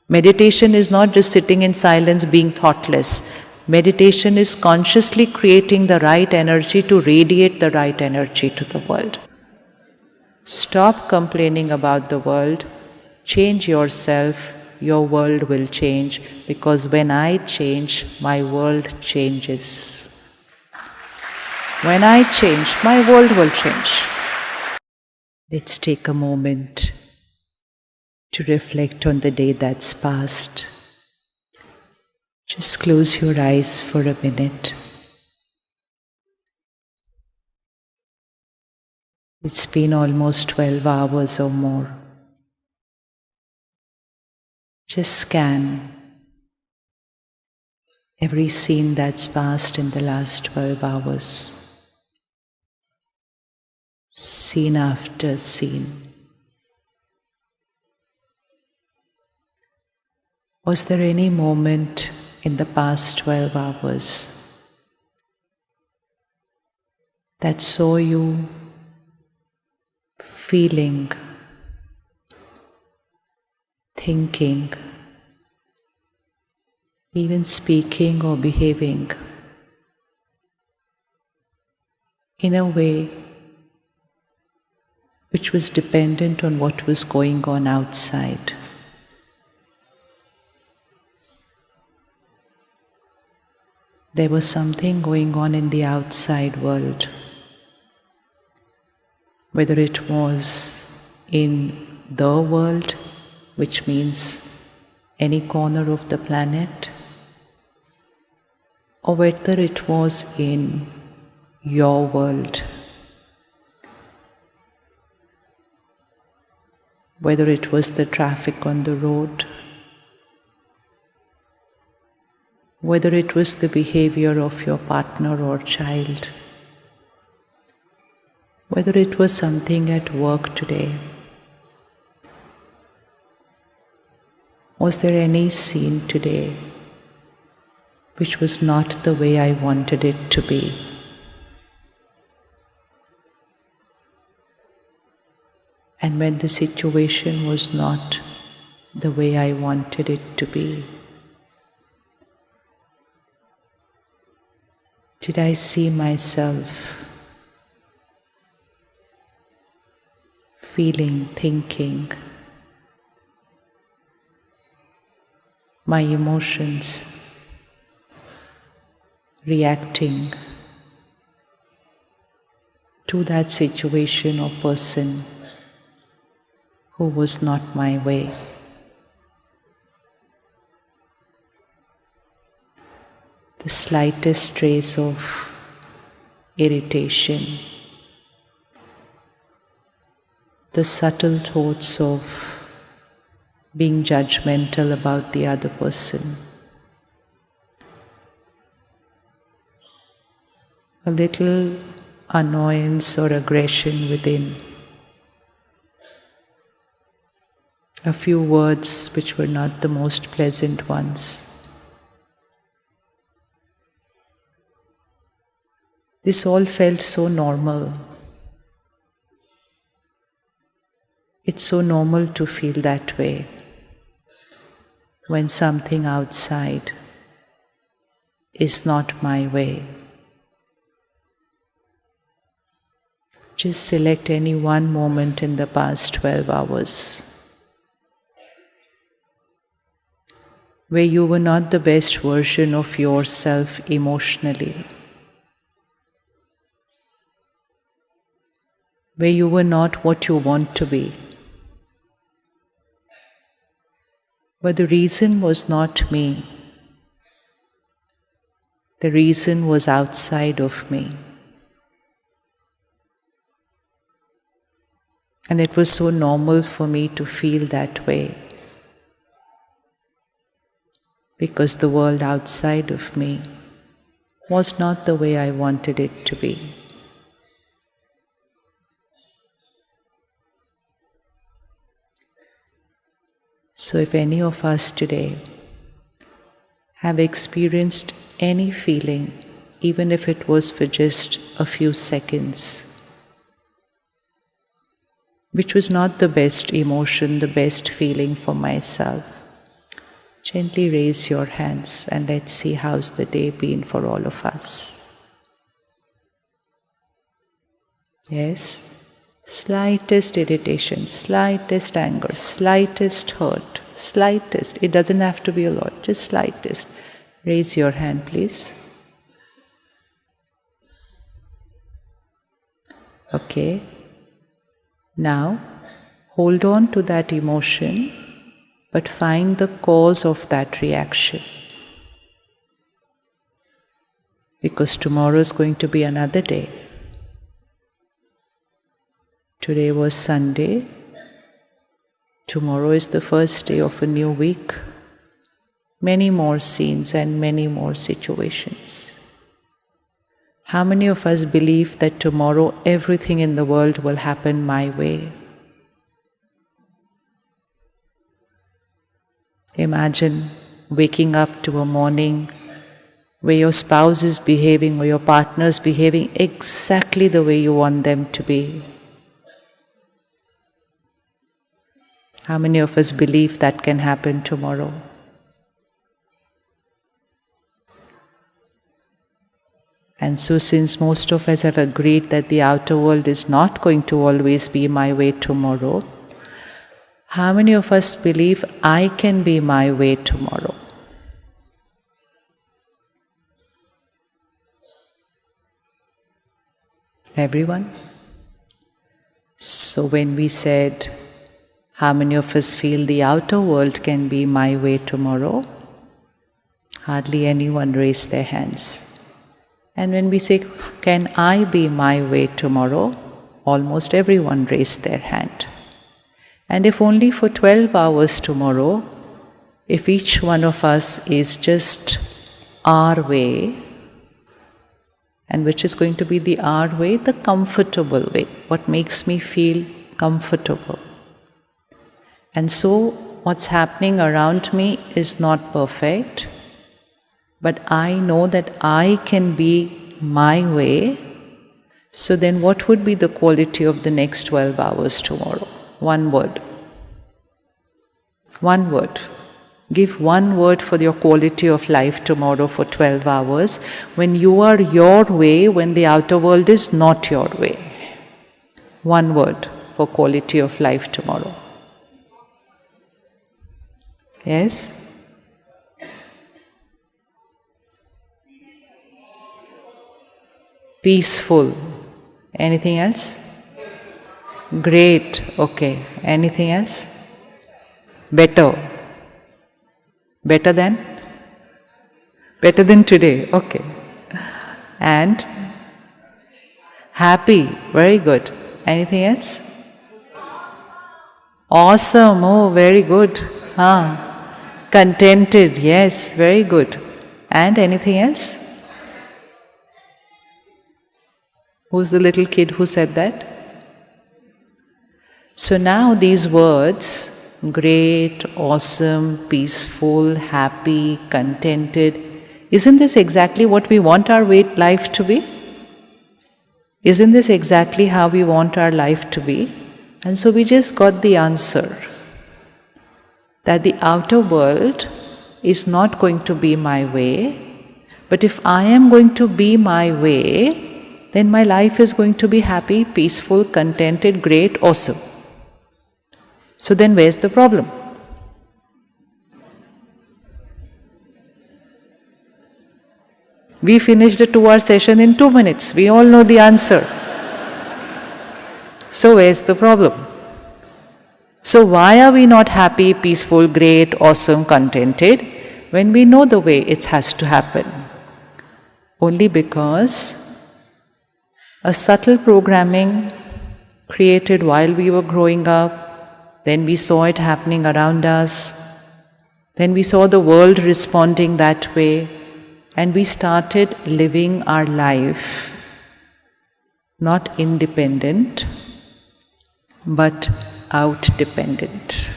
Meditation is not just sitting in silence being thoughtless. Meditation is consciously creating the right energy to radiate the right energy to the world. Stop complaining about the world. Change yourself. Your world will change, because when I change, my world changes. When I change, my world will change. Let's take a moment to reflect on the day that's passed. Just close your eyes for a minute. It's been almost 12 hours or more. Just scan every scene that's passed in the last 12 hours. Scene after scene. Was there any moment in the past 12 hours that saw you feeling, thinking, even speaking or behaving in a way which was dependent on what was going on outside? There was something going on in the outside world, whether it was in the world, which means any corner of the planet, or whether it was in your world, whether it was the traffic on the road, whether it was the behavior of your partner or child, whether it was something at work today. Was there any scene today which was not the way I wanted it to be? And when the situation was not the way I wanted it to be, did I see myself feeling, thinking, my emotions, reacting to that situation or person who was not my way? The slightest trace of irritation, the subtle thoughts of being judgmental about the other person, a little annoyance or aggression within, a few words which were not the most pleasant ones. This all felt so normal. It's so normal to feel that way when something outside is not my way. Just select any one moment in the past 12 hours where you were not the best version of yourself emotionally, where you were not what you want to be. But the reason was not me. The reason was outside of me. And it was so normal for me to feel that way, because the world outside of me was not the way I wanted it to be. So if any of us today have experienced any feeling, even if it was for just a few seconds, which was not the best emotion, the best feeling for myself, Gently raise your hands and let's see how's the day been for all of us. Yes, slightest irritation, slightest anger, slightest hurt, slightest, it doesn't have to be a lot, just slightest. Raise your hand, please. Okay. Now, hold on to that emotion, but find the cause of that reaction. Because tomorrow is going to be another day. Today was Sunday. Tomorrow is the first day of a new week. Many more scenes and many more situations. How many of us believe that tomorrow everything in the world will happen my way? Imagine waking up to a morning where your spouse is behaving or your partner is behaving exactly the way you want them to be. How many of us believe that can happen tomorrow? And so since most of us have agreed that the outer world is not going to always be my way tomorrow, how many of us believe I can be my way tomorrow? Everyone? So when we said, how many of us feel the outer world can be my way tomorrow? Hardly anyone raised their hands. And when we say, can I be my way tomorrow? Almost everyone raised their hand. And if only for 12 hours tomorrow, if each one of us is just our way, and which is going to be the our way, the comfortable way, what makes me feel comfortable. And so what's happening around me is not perfect, but I know that I can be my way. So then what would be the quality of the next 12 hours tomorrow? One word. One word. Give one word for your quality of life tomorrow for 12 hours when you are your way, when the outer world is not your way. One word for quality of life tomorrow. Yes? Peaceful. Anything else? Great. Okay. Anything else? Better. Better than? Better than today. Okay. And? Happy. Very good. Anything else? Awesome. Oh, very good. Contented. Yes, very good. And anything else? Who's the little kid who said that? So now these words, great, awesome, peaceful, happy, contented, isn't this exactly what we want our life to be? Isn't this exactly how we want our life to be? And so we just got the answer. That the outer world is not going to be my way, but if I am going to be my way, then my life is going to be happy, peaceful, contented, great, awesome. So then where's the problem? We finished a 2-hour session in 2 minutes. We all know the answer. So where's the problem? So why are we not happy, peaceful, great, awesome, contented when we know the way it has to happen? Only because a subtle programming created while we were growing up, then we saw it happening around us, then we saw the world responding that way, and we started living our life not independent, but out-dependent.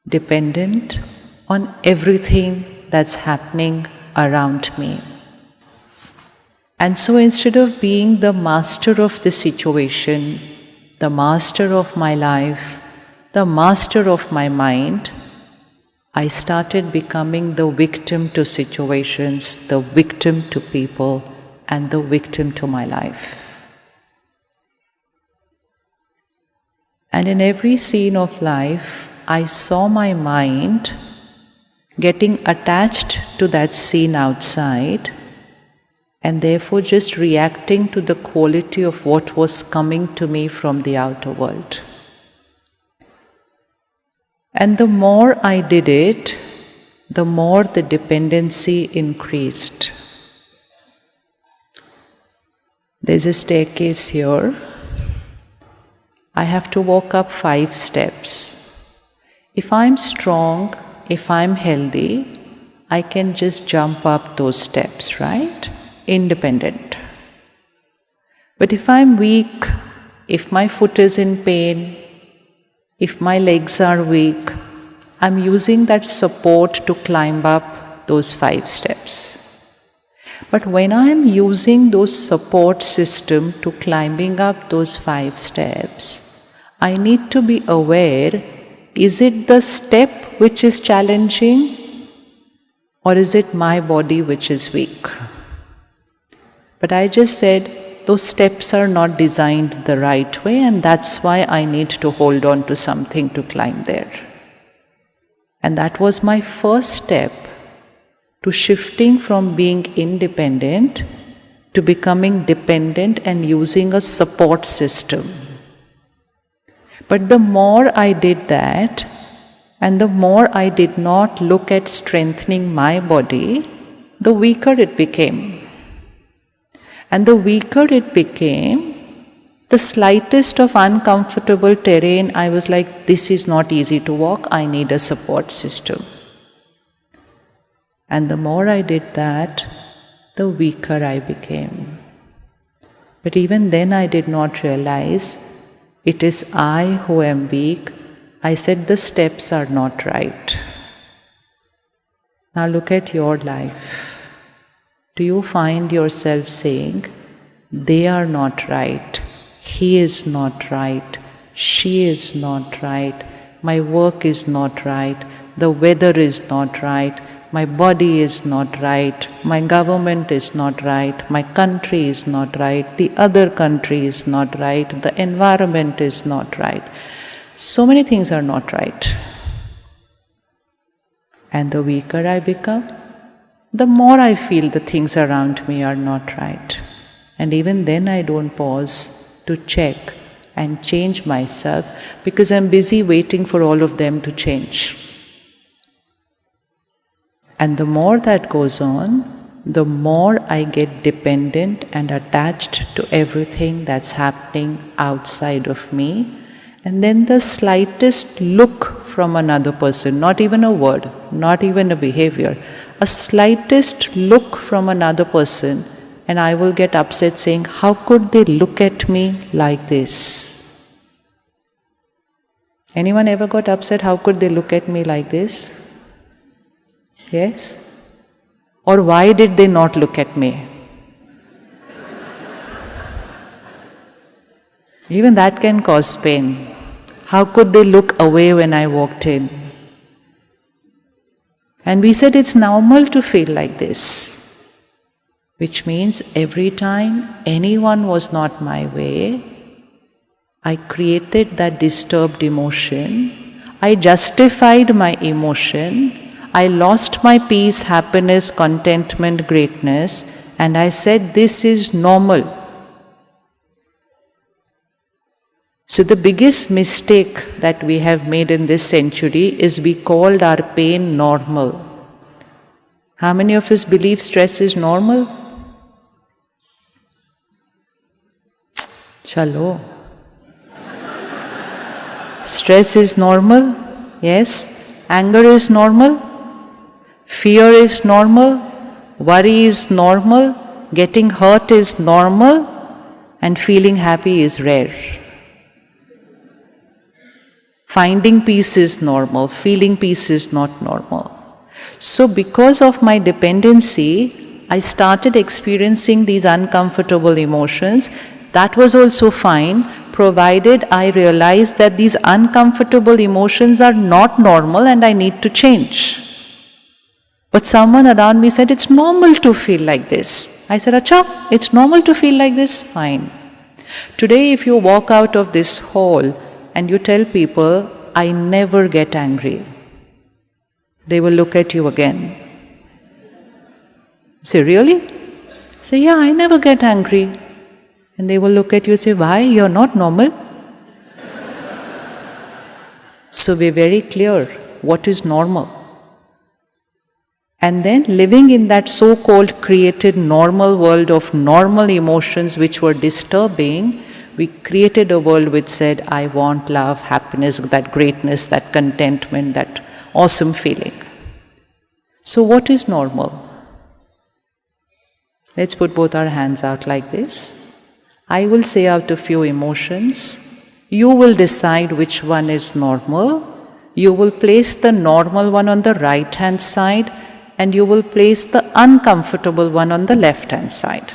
Dependent on everything that's happening around me. And so instead of being the master of the situation, the master of my life, the master of my mind, I started becoming the victim to situations, the victim to people, and the victim to my life. And in every scene of life, I saw my mind getting attached to that scene outside and therefore just reacting to the quality of what was coming to me from the outer world. And the more I did it, the more the dependency increased. There's a staircase here. I have to walk up 5 steps. If I'm strong, if I'm healthy, I can just jump up those steps, right? Independent. But if I'm weak, if my foot is in pain, if my legs are weak, I'm using that support to climb up those 5 steps. But when I'm using those support system to climbing up those 5 steps, I need to be aware, is it the step which is challenging, or is it my body which is weak? But I just said, those steps are not designed the right way, and that's why I need to hold on to something to climb there. And that was my first step to shifting from being independent to becoming dependent and using a support system. But the more I did that, and the more I did not look at strengthening my body, the weaker it became. And the weaker it became, the slightest of uncomfortable terrain, I was like, this is not easy to walk, I need a support system. And the more I did that, the weaker I became. But even then I did not realize, it is I who am weak. I said the steps are not right. Now look at your life. Do you find yourself saying, they are not right, he is not right, she is not right, my work is not right, the weather is not right, my body is not right, my government is not right, my country is not right, the other country is not right, the environment is not right. So many things are not right. And the weaker I become, the more I feel the things around me are not right. And even then I don't pause to check and change myself because I'm busy waiting for all of them to change. And the more that goes on, the more I get dependent and attached to everything that's happening outside of me. And then the slightest look from another person, not even a word, not even a behavior, a slightest look from another person, and I will get upset saying, how could they look at me like this? Anyone ever got upset, how could they look at me like this? Yes? Or why did they not look at me? Even that can cause pain. How could they look away when I walked in? And we said it's normal to feel like this, which means every time anyone was not my way, I created that disturbed emotion, I justified my emotion, I lost my peace, happiness, contentment, greatness, and I said this is normal. So the biggest mistake that we have made in this century is we called our pain normal. How many of us believe stress is normal? Chalo. Stress is normal? Yes. Anger is normal? Fear is normal? Worry is normal? Getting hurt is normal? And feeling happy is rare. Finding peace is normal, feeling peace is not normal. So because of my dependency, I started experiencing these uncomfortable emotions. That was also fine, provided I realize that these uncomfortable emotions are not normal and I need to change. But someone around me said, it's normal to feel like this. I said, Acha, it's normal to feel like this? Fine. Today, if you walk out of this hall and you tell people, I never get angry, they will look at you again. Say, really? Say, yeah, I never get angry. And they will look at you and say, why? You're not normal. So be very clear what is normal. And then living in that so-called created normal world of normal emotions which were disturbing, we created a world which said, I want love, happiness, that greatness, that contentment, that awesome feeling. So what is normal? Let's put both our hands out like this. I will say out a few emotions. You will decide which one is normal. You will place the normal one on the right-hand side and you will place the uncomfortable one on the left-hand side.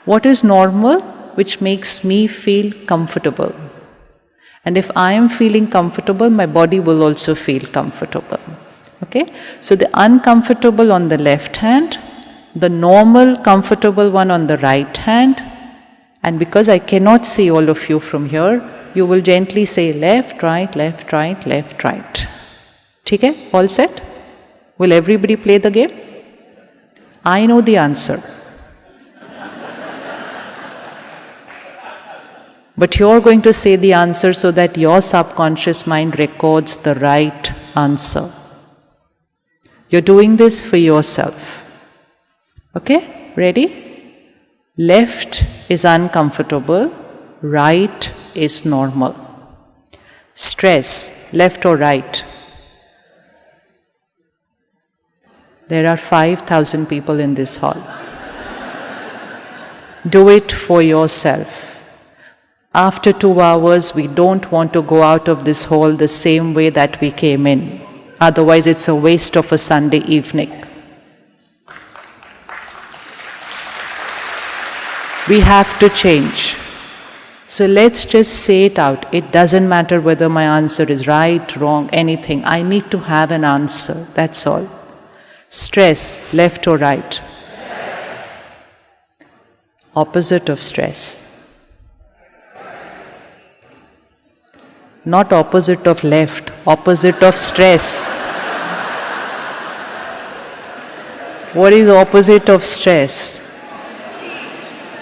What is normal? Which makes me feel comfortable. And if I am feeling comfortable, my body will also feel comfortable. Okay? So the uncomfortable on the left hand, the normal comfortable one on the right hand, and because I cannot see all of you from here, you will gently say left, right, left, right, left, right. ठीक है? All set? Will everybody play the game? I know the answer. But you're going to say the answer so that your subconscious mind records the right answer. You're doing this for yourself. Okay? Ready? Left is uncomfortable, right is normal. Stress, left or right? There are 5,000 people in this hall. Do it for yourself. After 2 hours, we don't want to go out of this hall the same way that we came in. Otherwise, it's a waste of a Sunday evening. We have to change. So let's just say it out. It doesn't matter whether my answer is right, wrong, anything. I need to have an answer. That's all. Stress, left or right? Opposite of stress. Not opposite of left, opposite of stress. What is opposite of stress?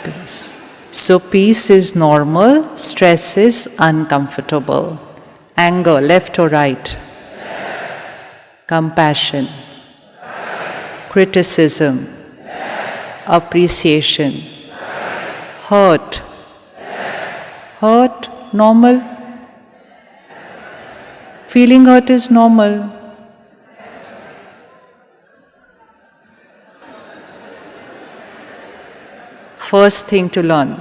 Peace. So peace is normal, stress is uncomfortable. Anger, left or right? Compassion. Criticism. Appreciation. Hurt. Hurt, normal. Feeling hurt is normal. First thing to learn.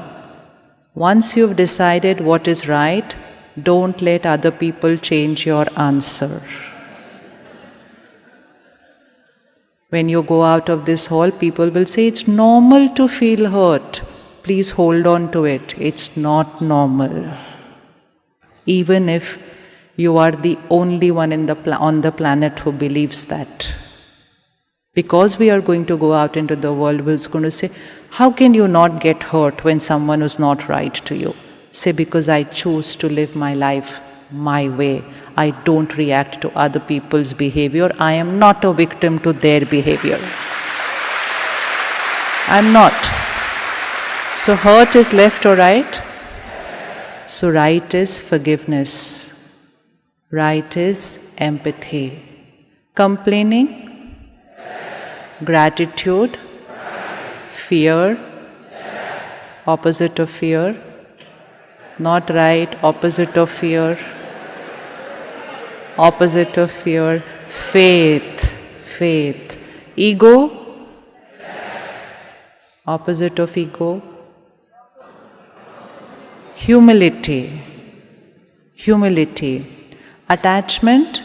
Once you've decided what is right, don't let other people change your answer. When you go out of this hall, people will say, it's normal to feel hurt. Please hold on to it. It's not normal. Even if you are the only one on the planet who believes that. Because we are going to go out into the world, we're going to say, how can you not get hurt when someone is not right to you? Say, because I choose to live my life my way. I don't react to other people's behavior. I am not a victim to their behavior. I'm not. So hurt is left or right? So right is forgiveness. Right is empathy. Complaining? Gratitude? Fear? Opposite of fear? Not right, opposite of fear. Opposite of fear. Faith. Faith. Ego? Opposite of ego. Humility. Humility. Attachment?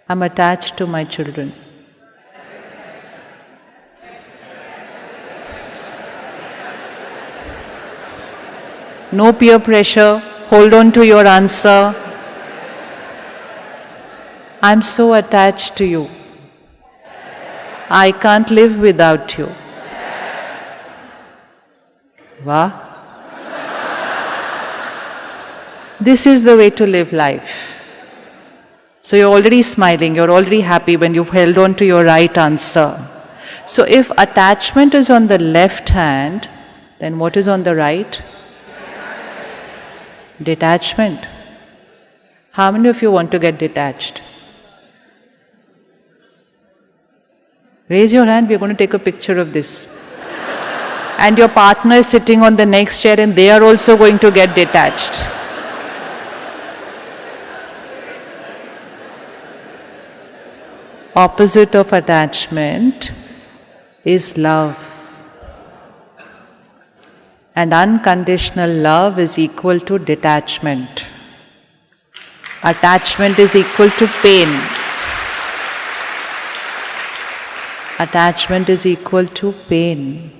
I'm attached to my children. No peer pressure. Hold on to your answer. I'm so attached to you. I can't live without you. Wow. This is the way to live life. So you're already smiling, you're already happy when you've held on to your right answer. So if attachment is on the left hand, then what is on the right? Detachment. How many of you want to get detached? Raise your hand, we're going to take a picture of this. And your partner is sitting on the next chair and they are also going to get detached. Opposite of attachment is love. And unconditional love is equal to detachment. Attachment is equal to pain. Attachment is equal to pain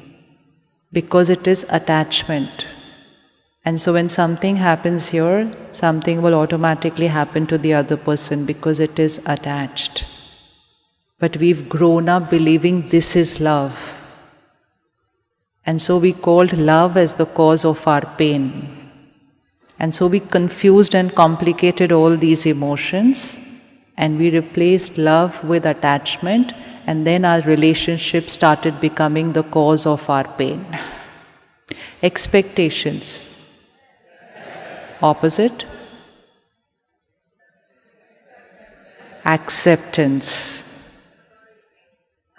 because it is attachment. And so when something happens here, something will automatically happen to the other person because it is attached. But we've grown up believing this is love. And so we called love as the cause of our pain. And so we confused and complicated all these emotions and we replaced love with attachment, and then our relationship started becoming the cause of our pain. Expectations. Opposite. Acceptance.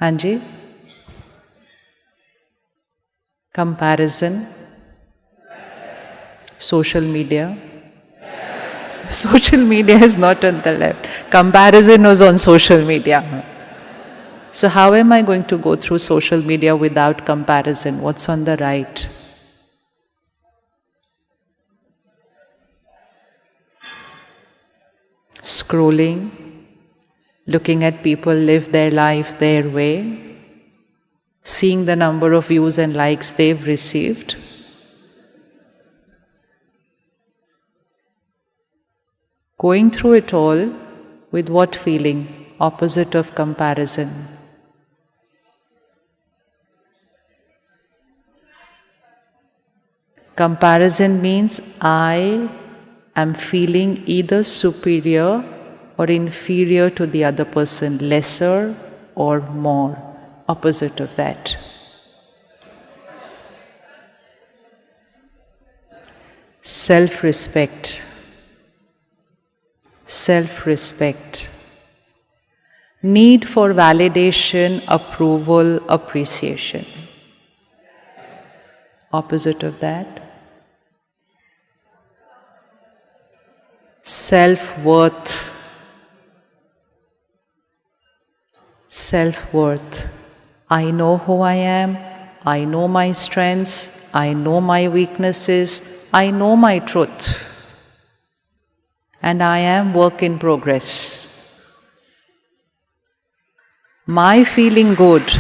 Hanji? Comparison. Social media. Social media is not on the left. Comparison was on social media. So how am I going to go through social media without comparison? What's on the right? Scrolling, looking at people live their life their way, seeing the number of views and likes they've received. Going through it all with what feeling? Opposite of comparison. Comparison means I am feeling either superior or inferior to the other person, lesser or more. Opposite of that. Self-respect. Self-respect. Need for validation, approval, appreciation. Opposite of that. Self-worth. Self-worth. I know who I am, I know my strengths, I know my weaknesses, I know my truth. And I am work in progress. My feeling good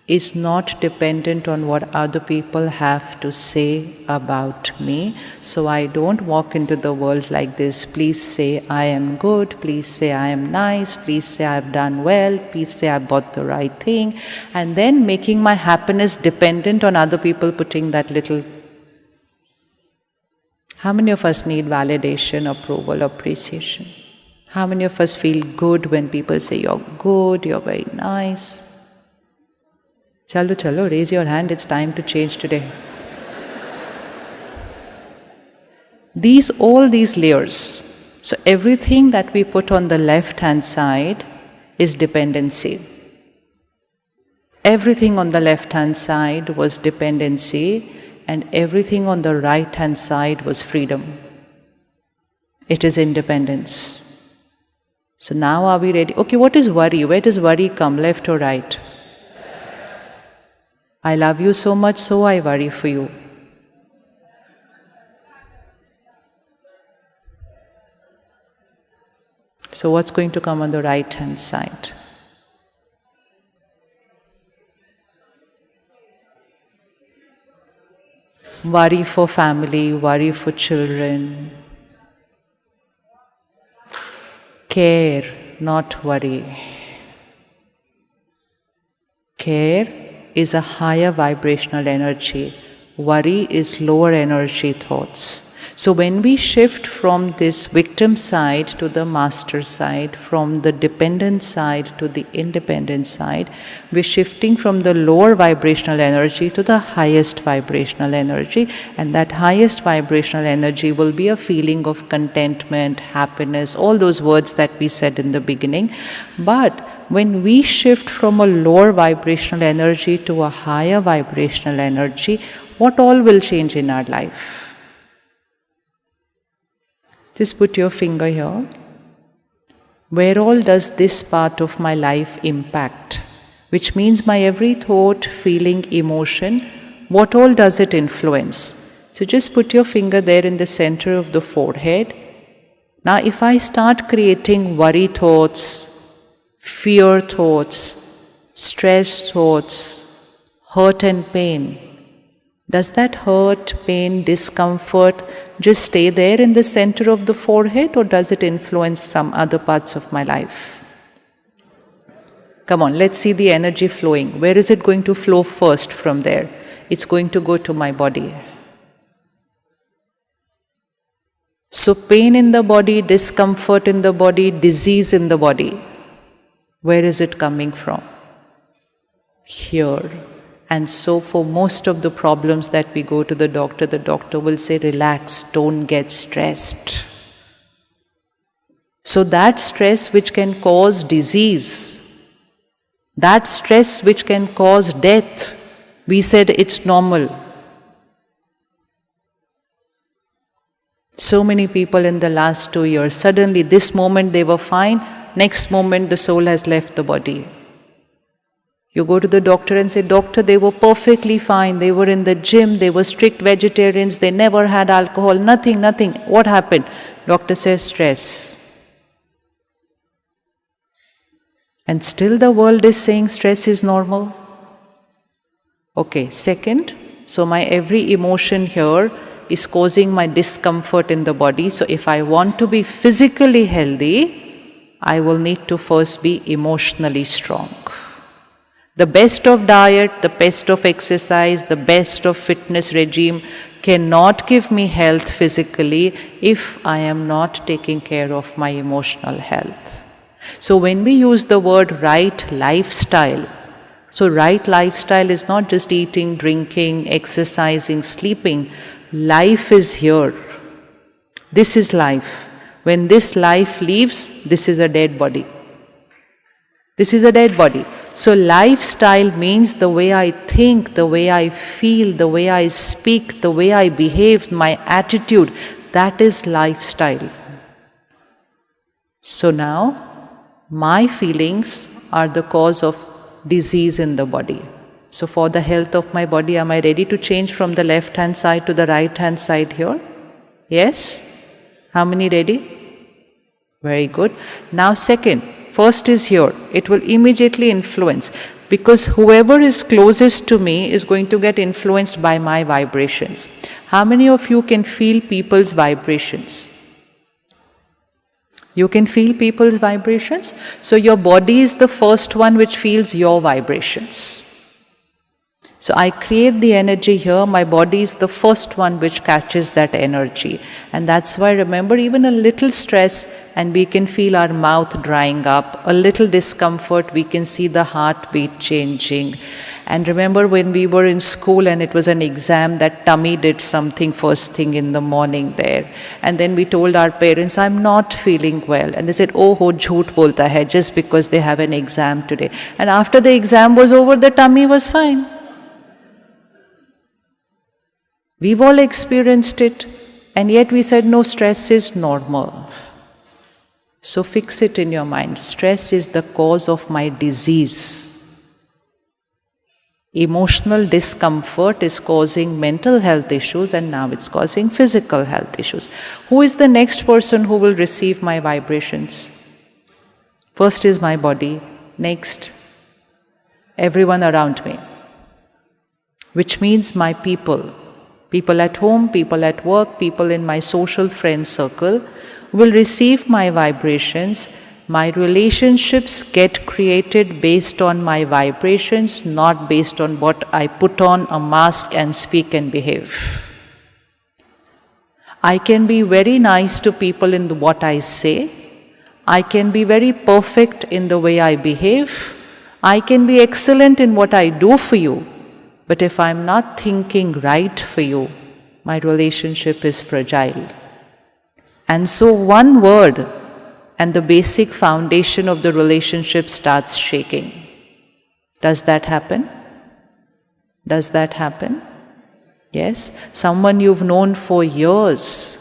is not dependent on what other people have to say about me. So I don't walk into the world like this. Please say I am good, please say I am nice, please say I've done well, please say I bought the right thing. And then making my happiness dependent on other people putting that little. How many of us need validation, approval, appreciation? How many of us feel good when people say you're good, you're very nice? Chalo, raise your hand, it's time to change today. All these layers. So everything that we put on the left-hand side is dependency. Everything on the left-hand side was dependency, and everything on the right-hand side was freedom. It is independence. So now are we ready? Okay, what is worry? Where does worry come, left or right? I love you so much, so I worry for you. So what's going to come on the right-hand side? worry for family, worry for children. Care, not worry. Care is a higher vibrational energy. Worry is lower energy thoughts. So when we shift from this victim side to the master side, from the dependent side to the independent side, we're shifting from the lower vibrational energy to the highest vibrational energy. And that highest vibrational energy will be a feeling of contentment, happiness, all those words that we said in the beginning. But when we shift from a lower vibrational energy to a higher vibrational energy, what all will change in our life? Just put your finger here. Where all does this part of my life impact? Which means my every thought, feeling, emotion, what all does it influence? So just put your finger there in the center of the forehead. Now if I start creating worry thoughts, fear thoughts, stress thoughts, hurt and pain, does that hurt, pain, discomfort just stay there in the center of the forehead, or does it influence some other parts of my life? Come on, let's see the energy flowing. Where is it going to flow first from there? It's going to go to my body. So pain in the body, discomfort in the body, disease in the body, where is it coming from? Here. And so for most of the problems that we go to the doctor will say, relax, don't get stressed. So that stress which can cause disease, that stress which can cause death, we said it's normal. So many people in the last 2 years, suddenly this moment they were fine, next moment the soul has left the body. You go to the doctor and say, doctor, they were perfectly fine. They were in the gym. They were strict vegetarians. They never had alcohol. Nothing. What happened? Doctor says stress. And still the world is saying stress is normal. Okay, second, so my every emotion here is causing my discomfort in the body. So if I want to be physically healthy, I will need to first be emotionally strong. The best of diet, the best of exercise, the best of fitness regime cannot give me health physically if I am not taking care of my emotional health. So when we use the word right lifestyle, so right lifestyle is not just eating, drinking, exercising, sleeping. Life is here. This is life. When this life leaves, this is a dead body. This is a dead body. So lifestyle means the way I think, the way I feel, the way I speak, the way I behave, my attitude. That is lifestyle. So now, my feelings are the cause of disease in the body. So for the health of my body, am I ready to change from the left-hand side to the right-hand side here? Yes? How many ready? Very good. Now second, first is here. It will immediately influence, because whoever is closest to me is going to get influenced by my vibrations. How many of you can feel people's vibrations? You can feel people's vibrations? So your body is the first one which feels your vibrations. So I create the energy here, my body is the first one which catches that energy. And that's why, remember, even a little stress and we can feel our mouth drying up, a little discomfort, we can see the heartbeat changing. And remember when we were in school and it was an exam, that tummy did something first thing in the morning there. And then we told our parents, I'm not feeling well. And they said, oh, jhoot bolta hai, just because they have an exam today. And after the exam was over, the tummy was fine. We've all experienced it, and yet we said, no, stress is normal. So fix it in your mind. Stress is the cause of my disease. Emotional discomfort is causing mental health issues, and now it's causing physical health issues. Who is the next person who will receive my vibrations? First is my body, next, everyone around me, which means my people. People at home, people at work, people in my social friend circle will receive my vibrations. My relationships get created based on my vibrations, not based on what I put on a mask and speak and behave. I can be very nice to people in what I say. I can be very perfect in the way I behave. I can be excellent in what I do for you. But if I'm not thinking right for you, my relationship is fragile. And so one word and the basic foundation of the relationship starts shaking. Does that happen? Does that happen? Yes? Someone you've known for years,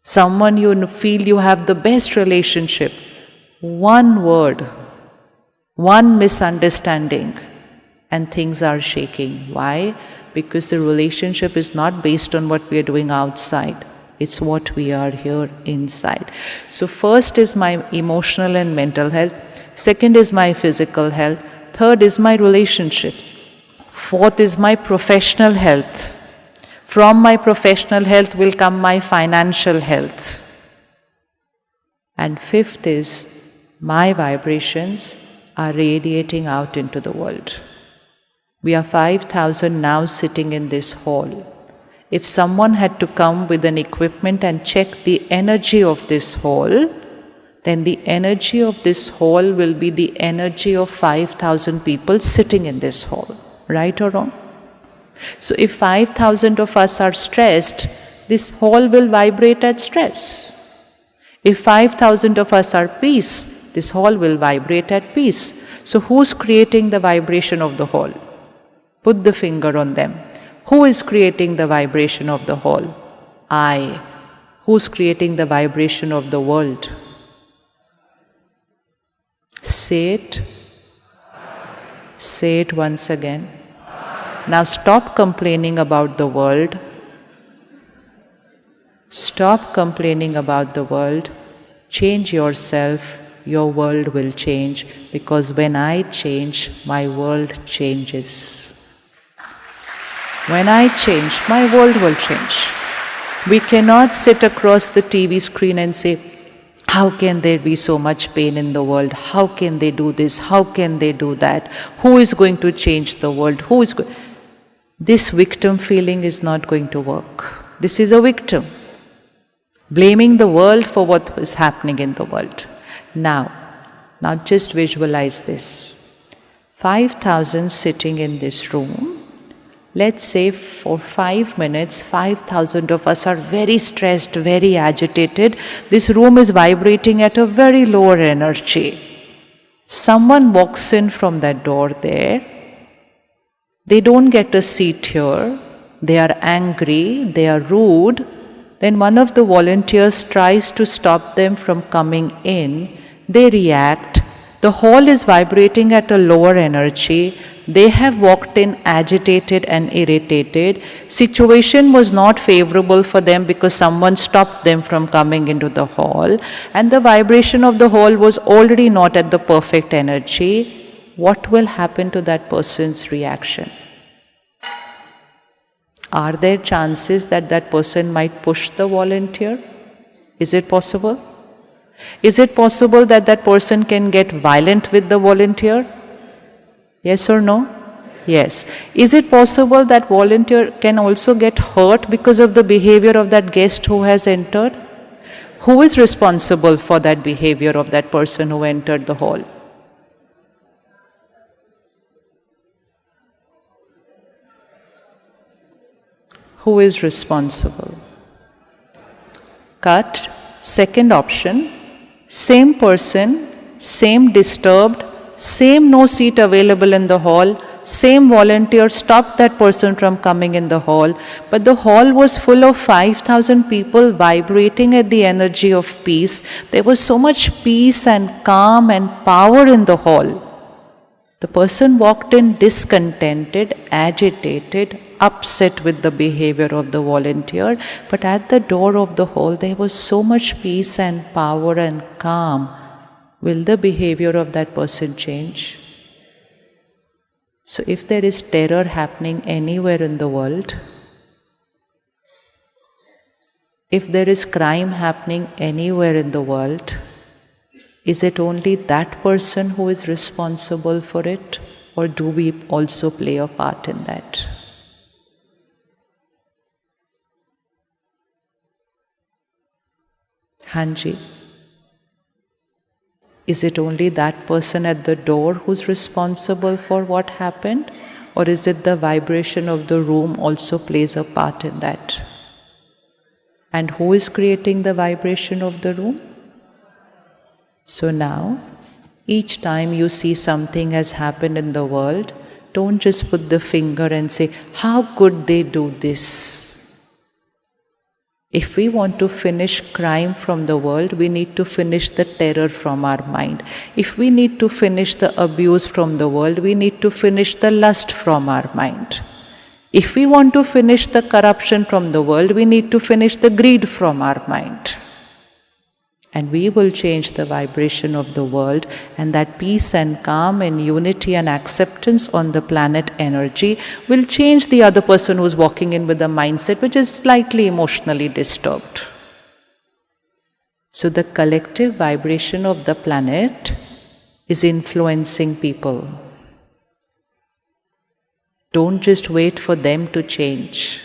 someone you feel you have the best relationship, one word, one misunderstanding, and things are shaking. Why? Because the relationship is not based on what we are doing outside. It's what we are here inside. So first is my emotional and mental health. Second is my physical health. Third is my relationships. Fourth is my professional health. From my professional health will come my financial health. And fifth is my vibrations are radiating out into the world. We are 5,000 now sitting in this hall. If someone had to come with an equipment and check the energy of this hall, then the energy of this hall will be the energy of 5,000 people sitting in this hall. Right or wrong? So if 5,000 of us are stressed, this hall will vibrate at stress. If 5,000 of us are peace, this hall will vibrate at peace. So who's creating the vibration of the hall? Put the finger on them. Who is creating the vibration of the hall? I. Who's creating the vibration of the world? Say it. Say it once again. Now stop complaining about the world. Stop complaining about the world. Change yourself. Your world will change, because when I change, my world changes. When I change, my world will change. We cannot sit across the TV screen and say, how can there be so much pain in the world? How can they do this? How can they do that? Who is going to change the world? This victim feeling is not going to work. This is a victim, blaming the world for what is happening in the world. Now just visualize this. 5,000 sitting in this room. Let's say for 5 minutes, 5,000 of us are very stressed, very agitated. This room is vibrating at a very lower energy. Someone walks in from that door there. They don't get a seat here. They are angry, they are rude. Then one of the volunteers tries to stop them from coming in. They react. The hall is vibrating at a lower energy. They have walked in agitated and irritated. Situation was not favorable for them because someone stopped them from coming into the hall. And the vibration of the hall was already not at the perfect energy. What will happen to that person's reaction? Are there chances that that person might push the volunteer? Is it possible? Is it possible that that person can get violent with the volunteer? Yes or no? Yes. Is it possible that volunteer can also get hurt because of the behavior of that guest who has entered? Who is responsible for that behavior of that person who entered the hall? Who is responsible? Cut. Second option. Same person, same disturbed, same no seat available in the hall, same volunteer stopped that person from coming in the hall, but the hall was full of 5,000 people vibrating at the energy of peace. There was so much peace and calm and power in the hall. The person walked in discontented, agitated, upset with the behavior of the volunteer, but at the door of the hall there was so much peace and power and calm. Will the behavior of that person change? So if there is terror happening anywhere in the world, If there is crime happening anywhere in the world, is it only that person who is responsible for it, or do we also play a part in that? Hanji, is it only that person at the door who's responsible for what happened, or is it the vibration of the room also plays a part in that? And who is creating the vibration of the room? So now, each time you see something has happened in the world, don't just put the finger and say, how could they do this? If we want to finish crime from the world, we need to finish the terror from our mind. If we need to finish the abuse from the world, we need to finish the lust from our mind. If we want to finish the corruption from the world, we need to finish the greed from our mind. And we will change the vibration of the world, and that peace and calm and unity and acceptance on the planet energy will change the other person who's walking in with a mindset which is slightly emotionally disturbed. So the collective vibration of the planet is influencing people. Don't just wait for them to change.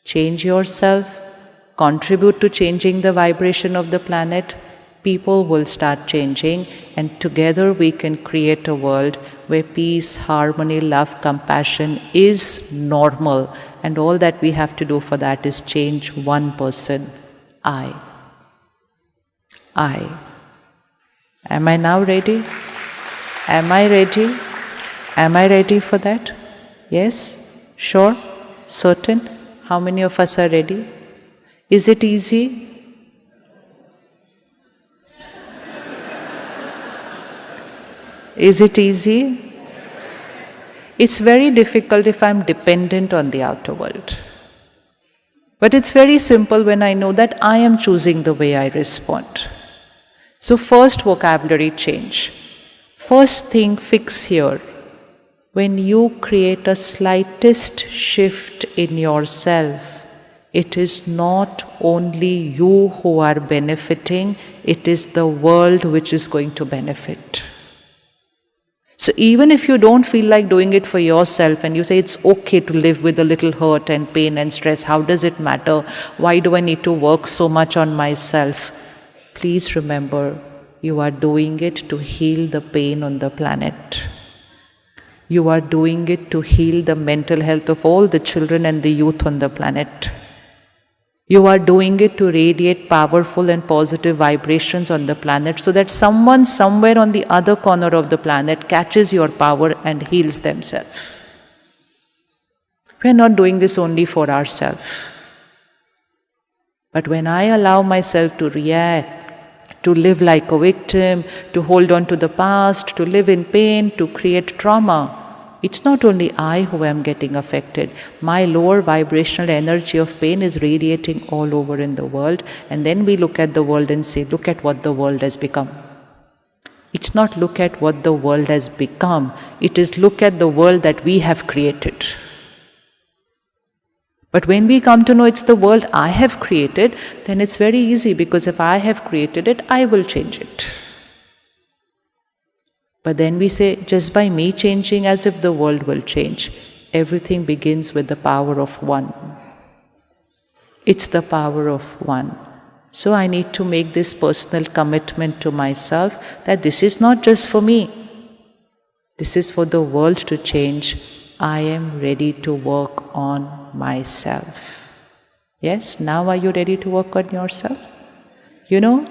Change yourself. Contribute to changing the vibration of the planet, people will start changing, and together we can create a world where peace, harmony, love, compassion is normal, and all that we have to do for that is change one person, I. Am I now ready? Am I ready? Am I ready for that? Yes? Sure? Certain? How many of us are ready? Is it easy? Is it easy? It's very difficult if I'm dependent on the outer world. But it's very simple when I know that I am choosing the way I respond. So first, vocabulary change. First thing, fix here. When you create a slightest shift in yourself, it is not only you who are benefiting, it is the world which is going to benefit. So even if you don't feel like doing it for yourself and you say it's okay to live with a little hurt and pain and stress, how does it matter? Why do I need to work so much on myself? Please remember, you are doing it to heal the pain on the planet. You are doing it to heal the mental health of all the children and the youth on the planet. You are doing it to radiate powerful and positive vibrations on the planet so that someone somewhere on the other corner of the planet catches your power and heals themselves. We are not doing this only for ourselves. But when I allow myself to react, to live like a victim, to hold on to the past, to live in pain, to create trauma, it's not only I who am getting affected. My lower vibrational energy of pain is radiating all over in the world. And then we look at the world and say, look at what the world has become. It's not look at what the world has become. It is look at the world that we have created. But when we come to know it's the world I have created, then it's very easy, because if I have created it, I will change it. But then we say, just by me changing, as if the world will change. Everything begins with the power of one. It's the power of one. So I need to make this personal commitment to myself that this is not just for me. This is for the world to change. I am ready to work on myself. Yes, now are you ready to work on yourself? You know,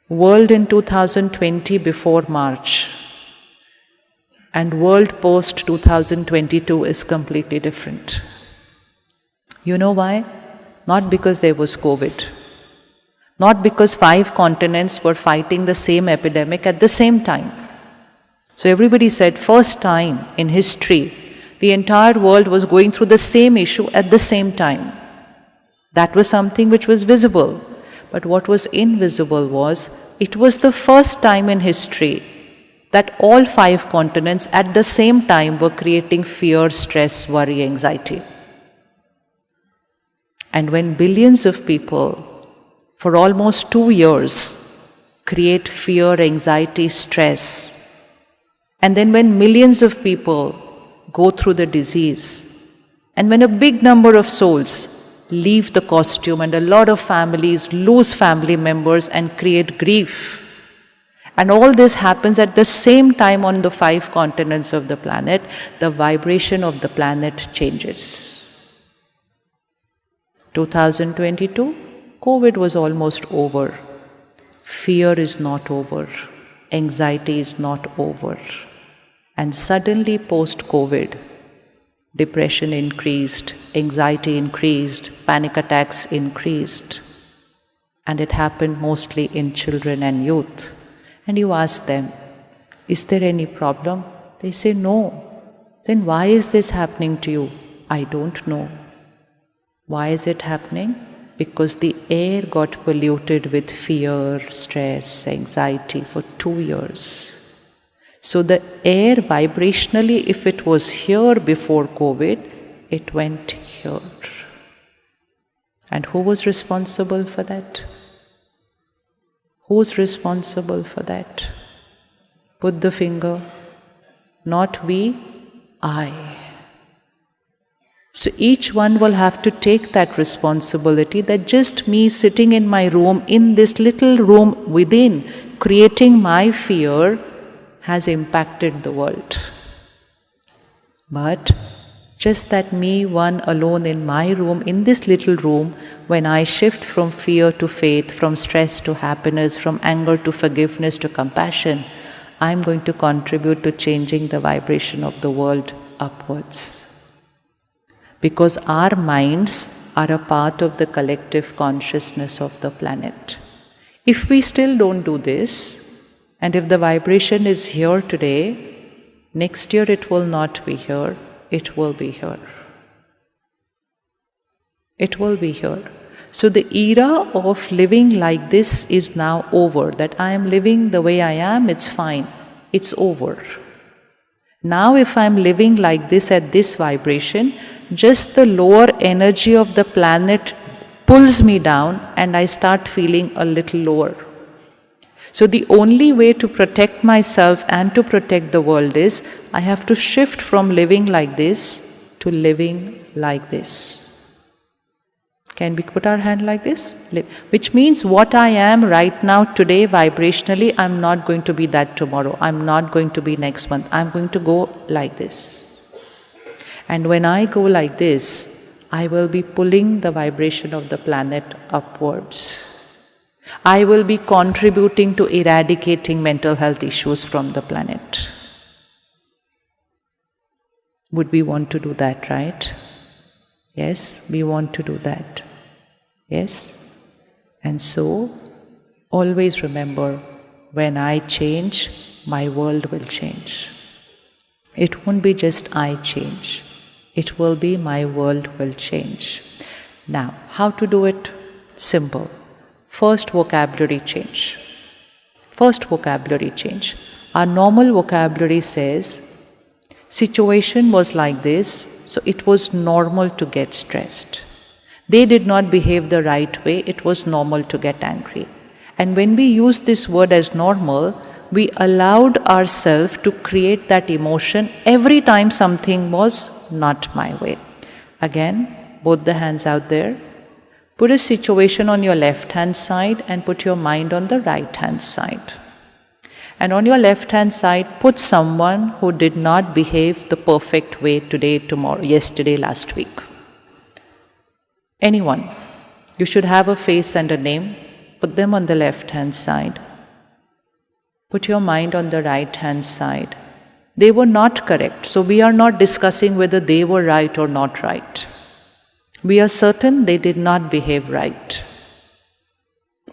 world in 2020 before March and world post 2022 is completely different. You know why? Not because there was COVID. Not because 5 continents were fighting the same epidemic at the same time. So everybody said, first time in history, the entire world was going through the same issue at the same time. That was something which was visible. But what was invisible was, it was the first time in history that all 5 continents at the same time were creating fear, stress, worry, anxiety. And when billions of people, for almost 2 years, create fear, anxiety, stress, and then when millions of people go through the disease, and when a big number of souls leave the costume and a lot of families lose family members and create grief, and all this happens at the same time on the 5 continents of the planet, the vibration of the planet changes. 2022, COVID was almost over. Fear is not over. Anxiety is not over. And suddenly post-COVID, depression increased, anxiety increased, panic attacks increased. And it happened mostly in children and youth. And you ask them, is there any problem? They say no. Then why is this happening to you? I don't know. Why is it happening? Because the air got polluted with fear, stress, anxiety for 2 years. So the air vibrationally, if it was here before COVID, it went here. And who was responsible for that? Who's responsible for that? Put the finger. Not we, I. So each one will have to take that responsibility that just me sitting in my room, in this little room within, creating my fear, has impacted the world. But just that me, one alone in my room, in this little room, when I shift from fear to faith, from stress to happiness, from anger to forgiveness to compassion, I'm going to contribute to changing the vibration of the world upwards. Because our minds are a part of the collective consciousness of the planet. If we still don't do this, and if the vibration is here today, next year it will not be here, it will be here. It will be here. So the era of living like this is now over. That I am living the way I am, it's fine. It's over. Now if I am living like this at this vibration, just the lower energy of the planet pulls me down and I start feeling a little lower. So the only way to protect myself and to protect the world is I have to shift from living like this to living like this. Can we put our hand like this? Which means what I am right now today vibrationally, I'm not going to be that tomorrow. I'm not going to be next month. I'm going to go like this. And when I go like this, I will be pulling the vibration of the planet upwards. I will be contributing to eradicating mental health issues from the planet. Would we want to do that, right? Yes, we want to do that. Yes? And so, always remember, when I change, my world will change. It won't be just I change. It will be my world will change. Now, how to do it? Simple. First, vocabulary change. First, vocabulary change. Our normal vocabulary says, situation was like this, so it was normal to get stressed. They did not behave the right way, it was normal to get angry. And when we use this word as normal, we allowed ourselves to create that emotion every time something was not my way. Again, both the hands out there. Put a situation on your left hand side and put your mind on the right hand side. And on your left hand side, put someone who did not behave the perfect way today, tomorrow, yesterday, last week. Anyone. You should have a face and a name. Put them on the left hand side. Put your mind on the right hand side. They were not correct, so we are not discussing whether they were right or not right. We are certain they did not behave right.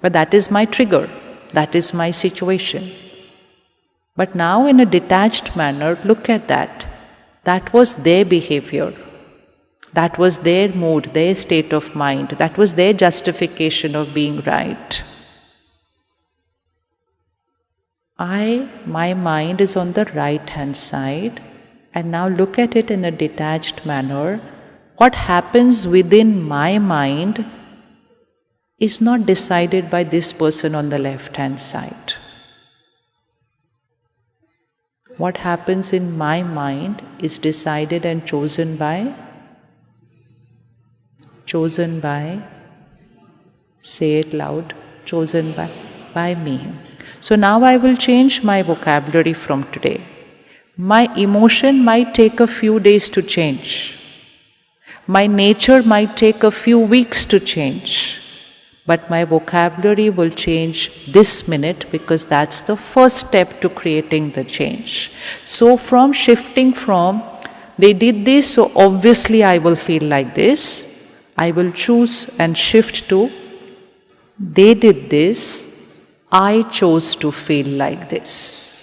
But that is my trigger. That is my situation. But now in a detached manner, look at that. That was their behavior. That was their mood, their state of mind. That was their justification of being right. My mind is on the right hand side, and now look at it in a detached manner. What happens within my mind is not decided by this person on the left-hand side. What happens in my mind is decided and chosen by, say it loud, chosen by me. So now I will change my vocabulary from today. My emotion might take a few days to change. My nature might take a few weeks to change. But my vocabulary will change this minute, because that's the first step to creating the change. So from shifting from, they did this, so obviously I will feel like this, I will choose and shift to, they did this, I chose to feel like this.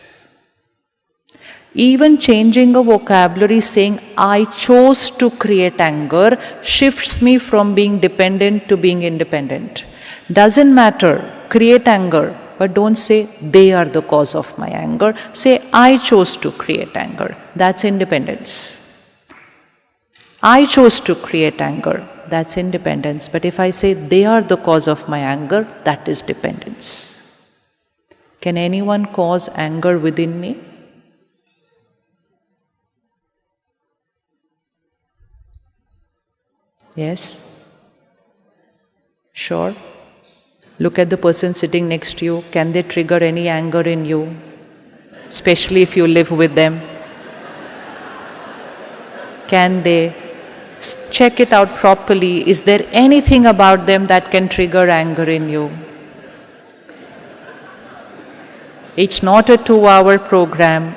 Even changing a vocabulary, saying I chose to create anger, shifts me from being dependent to being independent. Doesn't matter, create anger, but don't say they are the cause of my anger. Say I chose to create anger. That's independence. I chose to create anger. That's independence. But if I say they are the cause of my anger, that is dependence. Can anyone cause anger within me? Yes? Sure? Look at the person sitting next to you. Can they trigger any anger in you? Especially if you live with them. Can they? Check it out properly. Is there anything about them that can trigger anger in you? It's not a 2-hour program.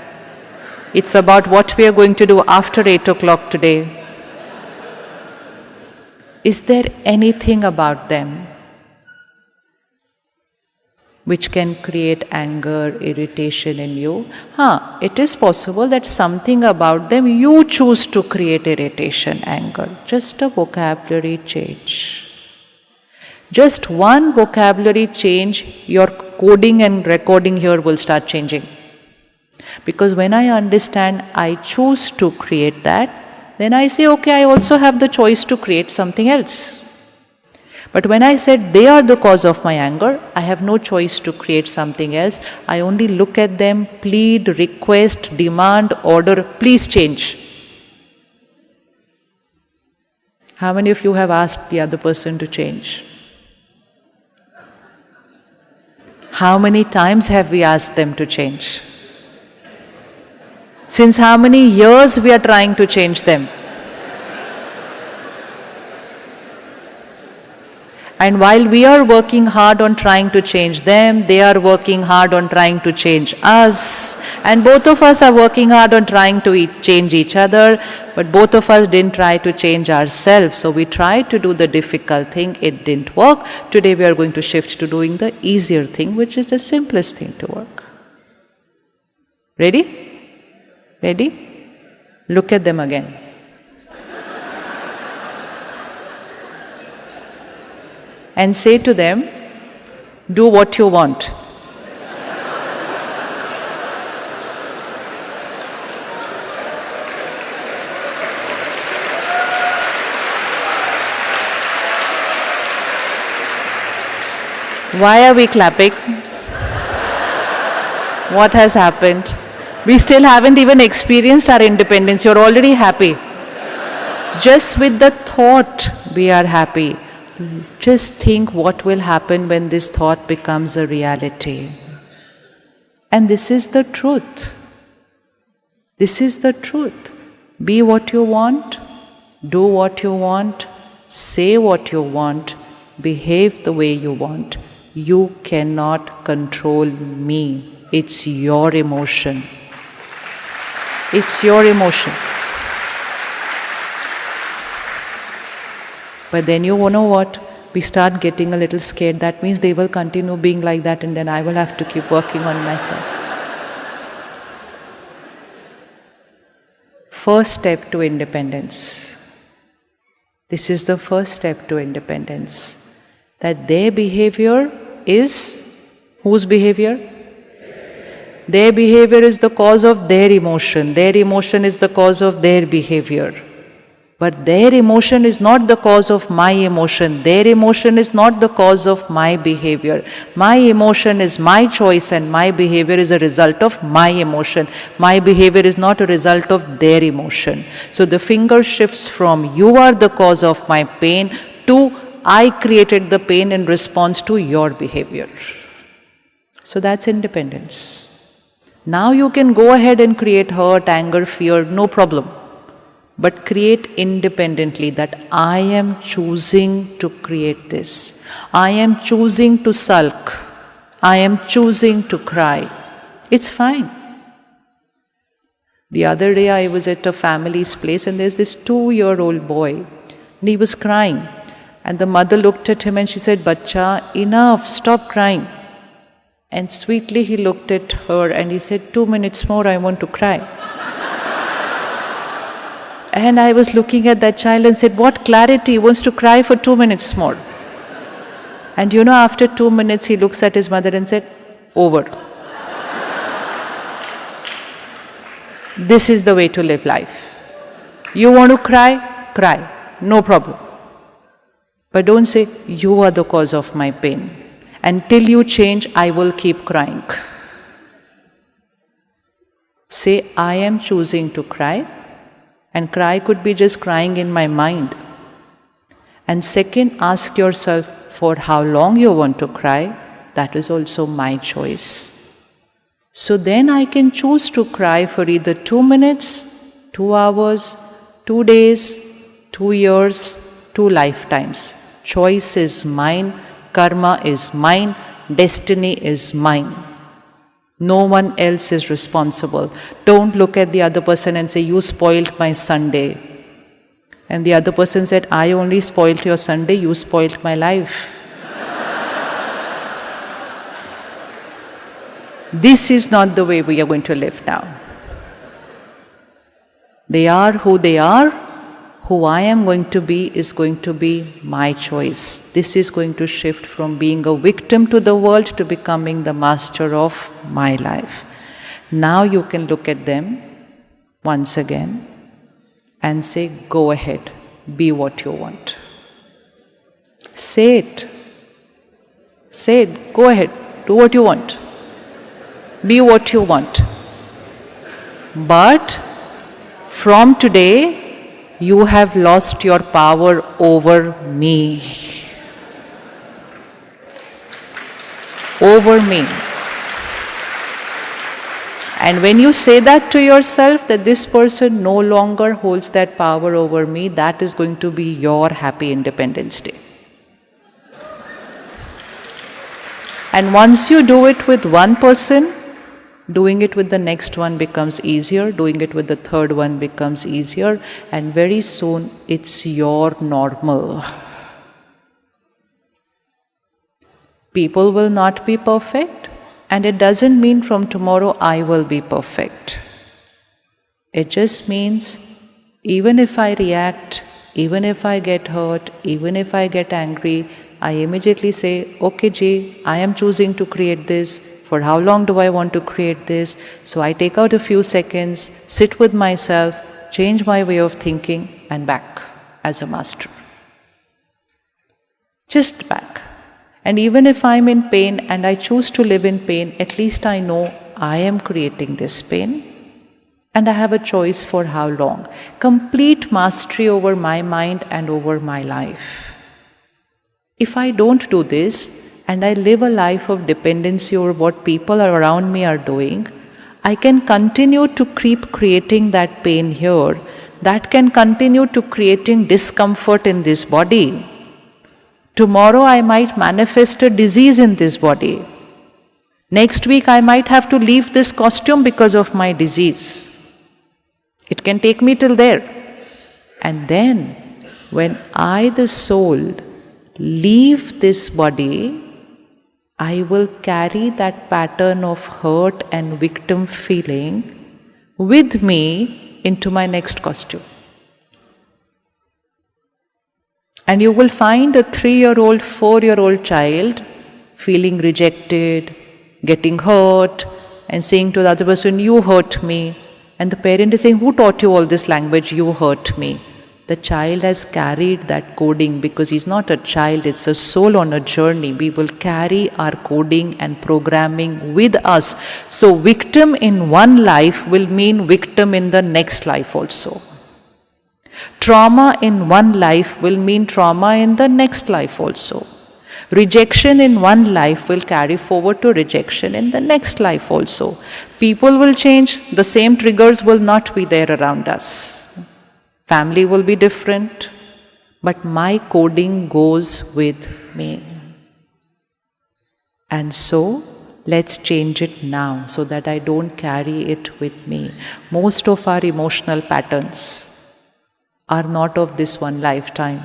It's about what we are going to do after 8 o'clock today. Is there anything about them which can create anger, irritation in you? It is possible that something about them you choose to create irritation, anger. Just a vocabulary change. Just one vocabulary change, your coding and recording here will start changing. Because when I understand I choose to create that, then I say, okay, I also have the choice to create something else. But when I said they are the cause of my anger, I have no choice to create something else. I only look at them, plead, request, demand, order, please change. How many of you have asked the other person to change? How many times have we asked them to change? Since how many years we are trying to change them? And while we are working hard on trying to change them, they are working hard on trying to change us. And both of us are working hard on trying to change each other, but both of us didn't try to change ourselves. So we tried to do the difficult thing, it didn't work. Today we are going to shift to doing the easier thing, which is the simplest thing to work. Ready? Ready? Look at them again. And say to them, do what you want. Why are we clapping? What has happened? We still haven't even experienced our independence. You're already happy. Just with the thought, we are happy. Just think what will happen when this thought becomes a reality. And this is the truth. This is the truth. Be what you want, do what you want, say what you want, behave the way you want. You cannot control me. It's your emotion. It's your emotion. But then you know what? We start getting a little scared. That means they will continue being like that, and then I will have to keep working on myself. First step to independence. This is the first step to independence. That their behavior is whose behavior? Their behavior is the cause of their emotion. Their emotion is the cause of their behavior. But their emotion is not the cause of my emotion. Their emotion is not the cause of my behavior. My emotion is my choice and my behavior is a result of my emotion. My behavior is not a result of their emotion. So the finger shifts from you are the cause of my pain to I created the pain in response to your behavior. So that's independence. Now you can go ahead and create hurt, anger, fear, no problem. But create independently that I am choosing to create this. I am choosing to sulk. I am choosing to cry. It's fine. The other day I was at a family's place and there's this 2-year-old boy and he was crying. And the mother looked at him and she said, "Bacha, enough, stop crying." And sweetly he looked at her and he said, 2 minutes more, I want to cry. And I was looking at that child and said, what clarity, he wants to cry for 2 minutes more. And after 2 minutes, he looks at his mother and said, over. This is the way to live life. You want to cry? Cry. No problem. But don't say, you are the cause of my pain. Until you change, I will keep crying. Say, I am choosing to cry. And cry could be just crying in my mind. And second, ask yourself for how long you want to cry. That is also my choice. So then I can choose to cry for either 2 minutes, 2 hours, 2 days, 2 years, 2 lifetimes. Choice is mine, karma is mine, destiny is mine. No one else is responsible. Don't look at the other person and say, you spoiled my Sunday. And the other person said, I only spoiled your Sunday, you spoiled my life. This is not the way we are going to live now. They are who they are. Who I am going to be is going to be my choice. This is going to shift from being a victim to the world to becoming the master of my life. Now you can look at them once again and say, go ahead, be what you want. Say it. Say it. Go ahead, do what you want. Be what you want. But from today, you have lost your power over me. Over me. And when you say that to yourself, that this person no longer holds that power over me, that is going to be your happy Independence Day. And once you do it with one person, doing it with the next one becomes easier, doing it with the third one becomes easier, and very soon it's your normal. People will not be perfect, and it doesn't mean from tomorrow I will be perfect. It just means even if I react, even if I get hurt, even if I get angry, I immediately say, okay Ji, I am choosing to create this. For how long do I want to create this? So I take out a few seconds, sit with myself, change my way of thinking, and back as a master. Just back. And even if I'm in pain and I choose to live in pain, at least I know I am creating this pain and I have a choice for how long. Complete mastery over my mind and over my life. If I don't do this, and I live a life of dependency over what people around me are doing, I can continue to keep creating that pain here. That can continue to creating discomfort in this body. Tomorrow I might manifest a disease in this body. Next week I might have to leave this costume because of my disease. It can take me till there. And then, when I, the soul, leave this body, I will carry that pattern of hurt and victim feeling with me into my next costume. And you will find a 3-year-old, 4-year-old child feeling rejected, getting hurt, and saying to the other person, you hurt me. And the parent is saying, who taught you all this language? You hurt me. The child has carried that coding because he's not a child, it's a soul on a journey. We will carry our coding and programming with us. So victim in one life will mean victim in the next life also. Trauma in one life will mean trauma in the next life also. Rejection in one life will carry forward to rejection in the next life also. People will change, the same triggers will not be there around us. Family will be different, but my coding goes with me. And so, let's change it now so that I don't carry it with me. Most of our emotional patterns are not of this one lifetime.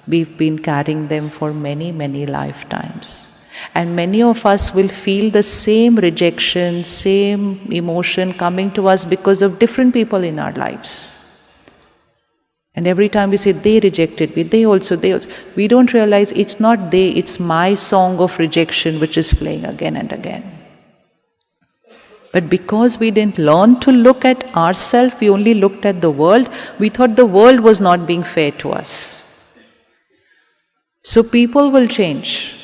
We've been carrying them for many, many lifetimes. And many of us will feel the same rejection, same emotion coming to us because of different people in our lives. And every time we say, they rejected me, they also. We don't realize it's not they, it's my song of rejection which is playing again and again. But because we didn't learn to look at ourselves, we only looked at the world, we thought the world was not being fair to us. So people will change.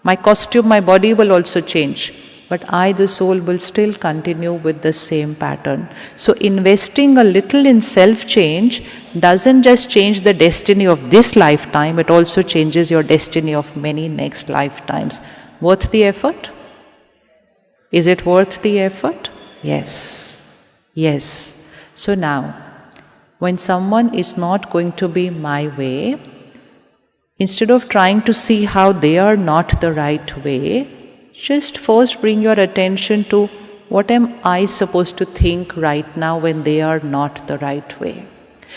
My costume, my body will also change. But I, the soul, will still continue with the same pattern. So investing a little in self-change doesn't just change the destiny of this lifetime, it also changes your destiny of many next lifetimes. Worth the effort? Is it worth the effort? Yes. Yes. So now, when someone is not going to be my way, instead of trying to see how they are not the right way, just first bring your attention to what am I supposed to think right now when they are not the right way.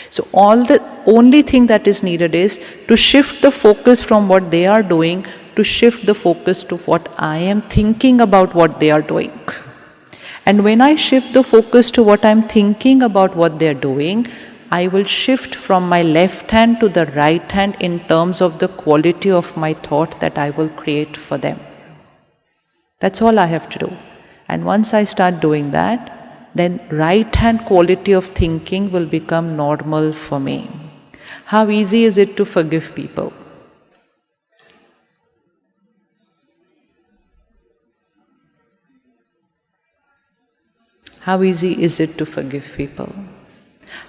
So the only thing that is needed is to shift the focus from what they are doing to shift the focus to what I am thinking about what they are doing. And when I shift the focus to what I'm thinking about what they are doing, I will shift from my left hand to the right hand in terms of the quality of my thought that I will create for them. That's all I have to do. And once I start doing that, then right hand quality of thinking will become normal for me. How easy is it to forgive people? How easy is it to forgive people?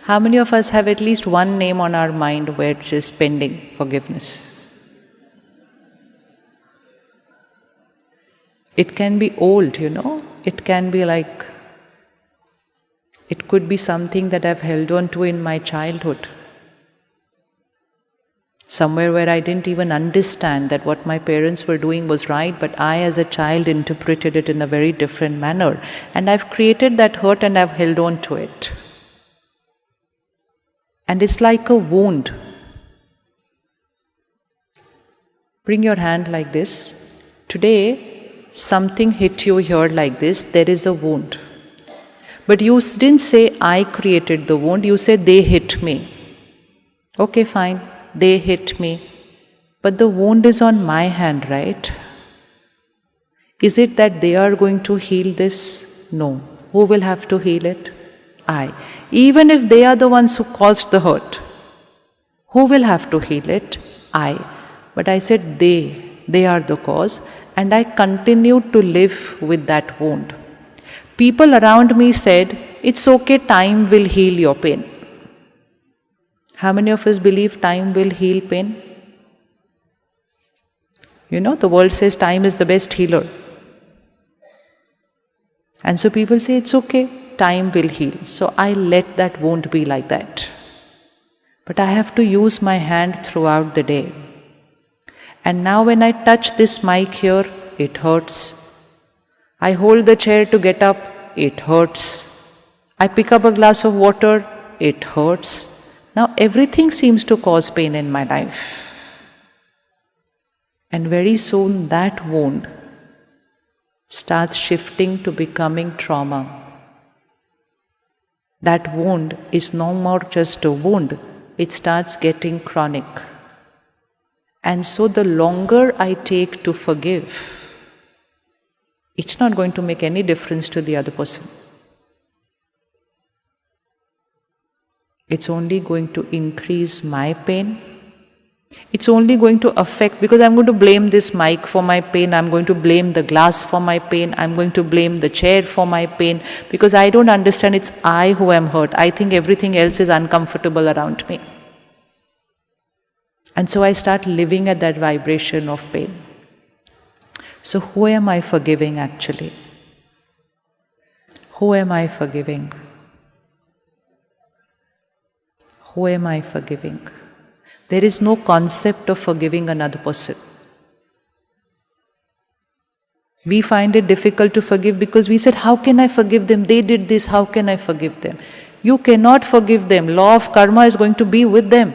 How many of us have at least one name on our mind which is pending forgiveness? It can be old, It can be like, it could be something that I've held on to in my childhood. Somewhere where I didn't even understand that what my parents were doing was right, but I as a child interpreted it in a very different manner. And I've created that hurt and I've held on to it. And it's like a wound. Bring your hand like this. Today, something hit you here like this, there is a wound. But you didn't say, I created the wound, you said, they hit me. Okay, fine, they hit me. But the wound is on my hand, right? Is it that they are going to heal this? No. Who will have to heal it? I. Even if they are the ones who caused the hurt, who will have to heal it? I. But I said they are the cause, and I continued to live with that wound. People around me said, it's okay, time will heal your pain. How many of us believe time will heal pain? The world says time is the best healer. And so people say, it's okay, time will heal. So I let that wound be like that. But I have to use my hand throughout the day. And now when I touch this mic here, it hurts. I hold the chair to get up, it hurts. I pick up a glass of water, it hurts. Now everything seems to cause pain in my life. And very soon that wound starts shifting to becoming trauma. That wound is no more just a wound, it starts getting chronic. And so the longer I take to forgive, it's not going to make any difference to the other person. It's only going to increase my pain. It's only going to affect, because I'm going to blame this mic for my pain, I'm going to blame the glass for my pain, I'm going to blame the chair for my pain, because I don't understand it's I who am hurt. I think everything else is uncomfortable around me. And so I start living at that vibration of pain. So who am I forgiving actually? Who am I forgiving? Who am I forgiving? There is no concept of forgiving another person. We find it difficult to forgive because we said, how can I forgive them? They did this, how can I forgive them? You cannot forgive them. Law of karma is going to be with them.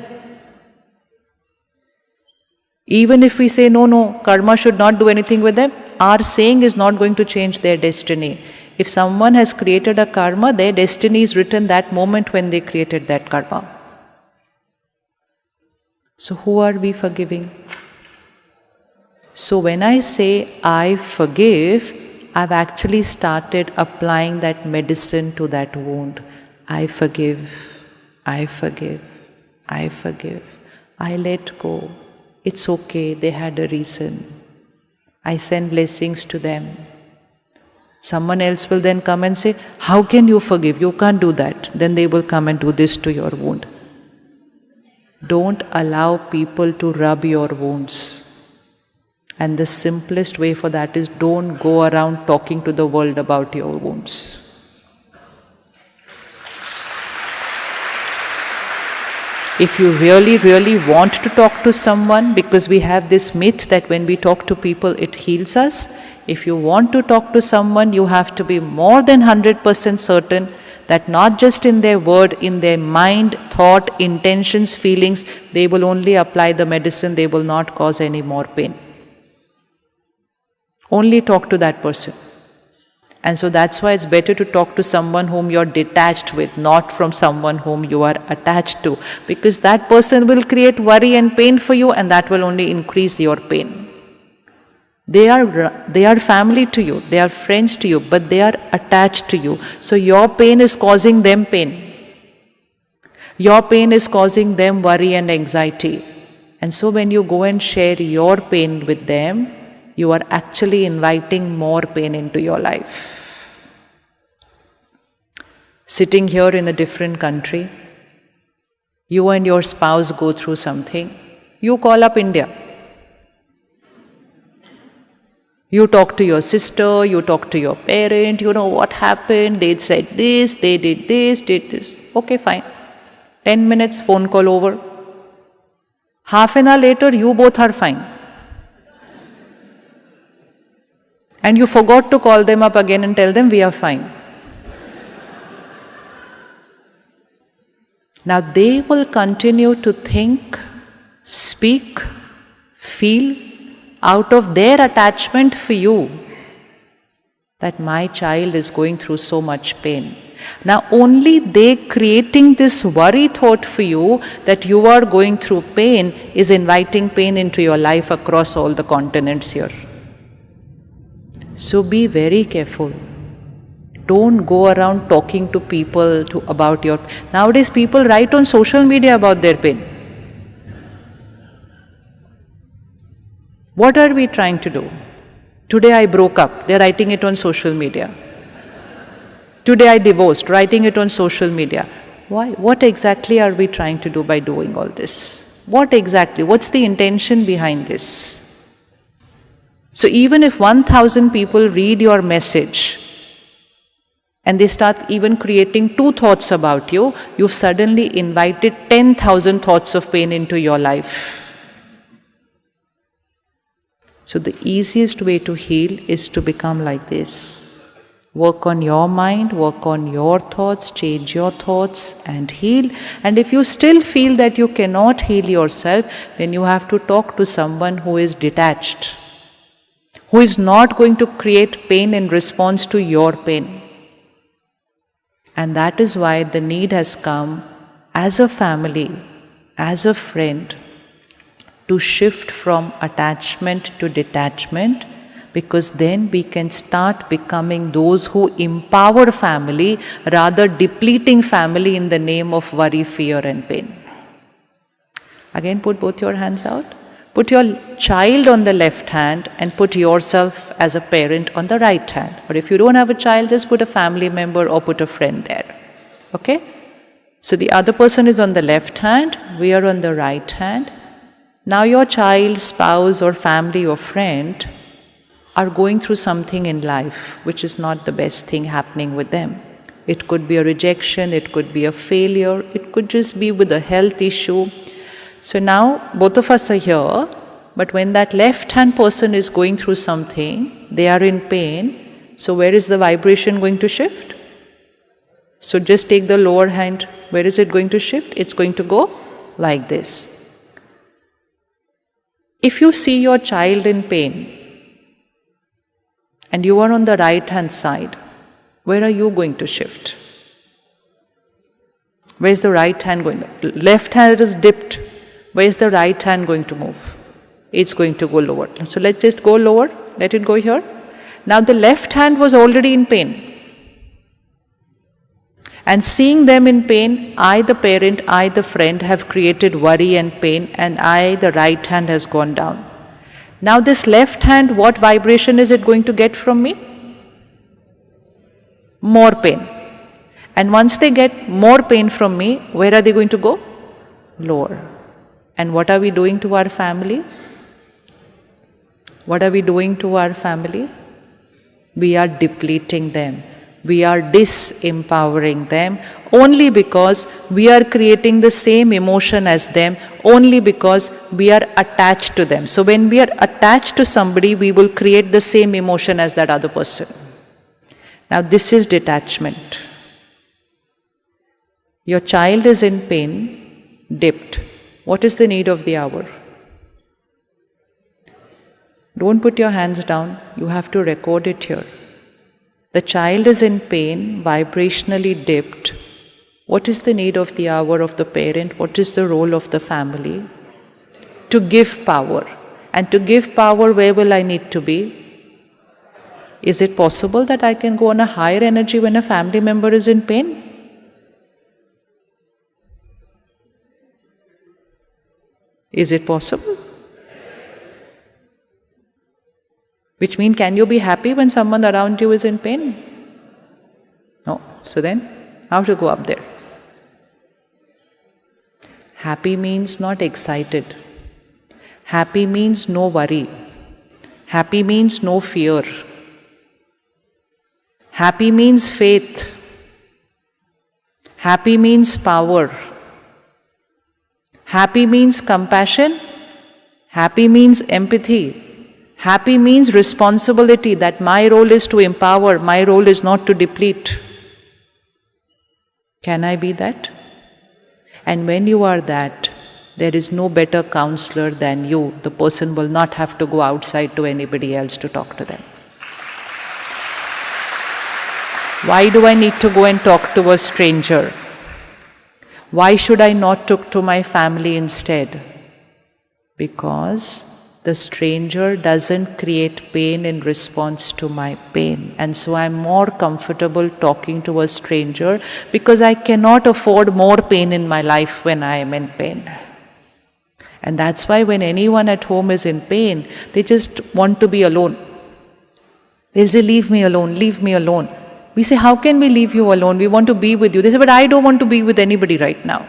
Even if we say, no, karma should not do anything with them, our saying is not going to change their destiny. If someone has created a karma, their destiny is written that moment when they created that karma. So who are we forgiving? So when I say I forgive, I've actually started applying that medicine to that wound. I forgive, I forgive, I forgive. I let go. It's okay, they had a reason. I send blessings to them. Someone else will then come and say, how can you forgive? You can't do that. Then they will come and do this to your wound. Don't allow people to rub your wounds. And the simplest way for that is don't go around talking to the world about your wounds. If you really, really want to talk to someone, because we have this myth that when we talk to people, it heals us. If you want to talk to someone, you have to be more than 100% certain that not just in their word, in their mind, thought, intentions, feelings, they will only apply the medicine, they will not cause any more pain. Only talk to that person. And so that's why it's better to talk to someone whom you're detached with, not from someone whom you are attached to. Because that person will create worry and pain for you, and that will only increase your pain. They are family to you, they are friends to you, but they are attached to you. So your pain is causing them pain. Your pain is causing them worry and anxiety. And so when you go and share your pain with them, you are actually inviting more pain into your life. Sitting here in a different country, you and your spouse go through something, you call up India. You talk to your sister, you talk to your parent, you know what happened, they said this, they did this. Okay, fine. 10 minutes, phone call over. Half an hour later, you both are fine. And you forgot to call them up again and tell them we are fine. Now they will continue to think, speak, feel out of their attachment for you that my child is going through so much pain. Now only they creating this worry thought for you that you are going through pain is inviting pain into your life across all the continents here. So be very careful. Don't go around talking to people about your... Nowadays people write on social media about their pain. What are we trying to do? Today I broke up, they're writing it on social media. Today I divorced, writing it on social media. Why? What exactly are we trying to do by doing all this? What exactly? What's the intention behind this? So even if 1,000 people read your message and they start even creating 2 thoughts about you, you've suddenly invited 10,000 thoughts of pain into your life. So the easiest way to heal is to become like this. Work on your mind, work on your thoughts, change your thoughts and heal. And if you still feel that you cannot heal yourself, then you have to talk to someone who is detached, who is not going to create pain in response to your pain. And that is why the need has come as a family, as a friend, to shift from attachment to detachment, Because then we can start becoming those who empower family rather depleting family in the name of worry, fear and pain. Again, put both your hands out. Put your child on the left hand and put yourself as a parent on the right hand. Or if you don't have a child, just put a family member or put a friend there. Okay? So the other person is on the left hand, we are on the right hand. Now your child, spouse or family or friend are going through something in life which is not the best thing happening with them. It could be a rejection, it could be a failure, it could just be with a health issue. So now both of us are here, but when that left-hand person is going through something, they are in pain, so where is the vibration going to shift? So just take the lower hand, where is it going to shift? It's going to go like this. If you see your child in pain, and you are on the right-hand side, where are you going to shift? Where is the right hand going? Left hand is dipped. Where is the right hand going to move? It's going to go lower. So let's just go lower. Let it go here. Now the left hand was already in pain. And seeing them in pain, I, the parent, I, the friend, have created worry and pain, and I, the right hand, has gone down. Now this left hand, what vibration is it going to get from me? More pain. And once they get more pain from me, where are they going to go? Lower. And what are we doing to our family? What are we doing to our family? We are depleting them. We are disempowering them only because we are creating the same emotion as them, only because we are attached to them. So when we are attached to somebody, we will create the same emotion as that other person. Now this is detachment. Your child is in pain, dipped. What is the need of the hour? Don't put your hands down. You have to record it here. The child is in pain, vibrationally dipped. What is the need of the hour of the parent? What is the role of the family? To give power. And to give power, where will I need to be? Is it possible that I can go on a higher energy when a family member is in pain? Is it possible? Which means, can you be happy when someone around you is in pain? No. So then, how to go up there? Happy means not excited. Happy means no worry. Happy means no fear. Happy means faith. Happy means power. Happy means compassion. Happy means empathy. Happy means responsibility, that my role is to empower, my role is not to deplete. Can I be that? And when you are that, there is no better counselor than you. The person will not have to go outside to anybody else to talk to them. Why do I need to go and talk to a stranger? Why should I not talk to my family instead? Because the stranger doesn't create pain in response to my pain. And so I'm more comfortable talking to a stranger because I cannot afford more pain in my life when I am in pain. And that's why when anyone at home is in pain, they just want to be alone. They'll say, leave me alone, leave me alone. We say, how can we leave you alone? We want to be with you. They say, but I don't want to be with anybody right now.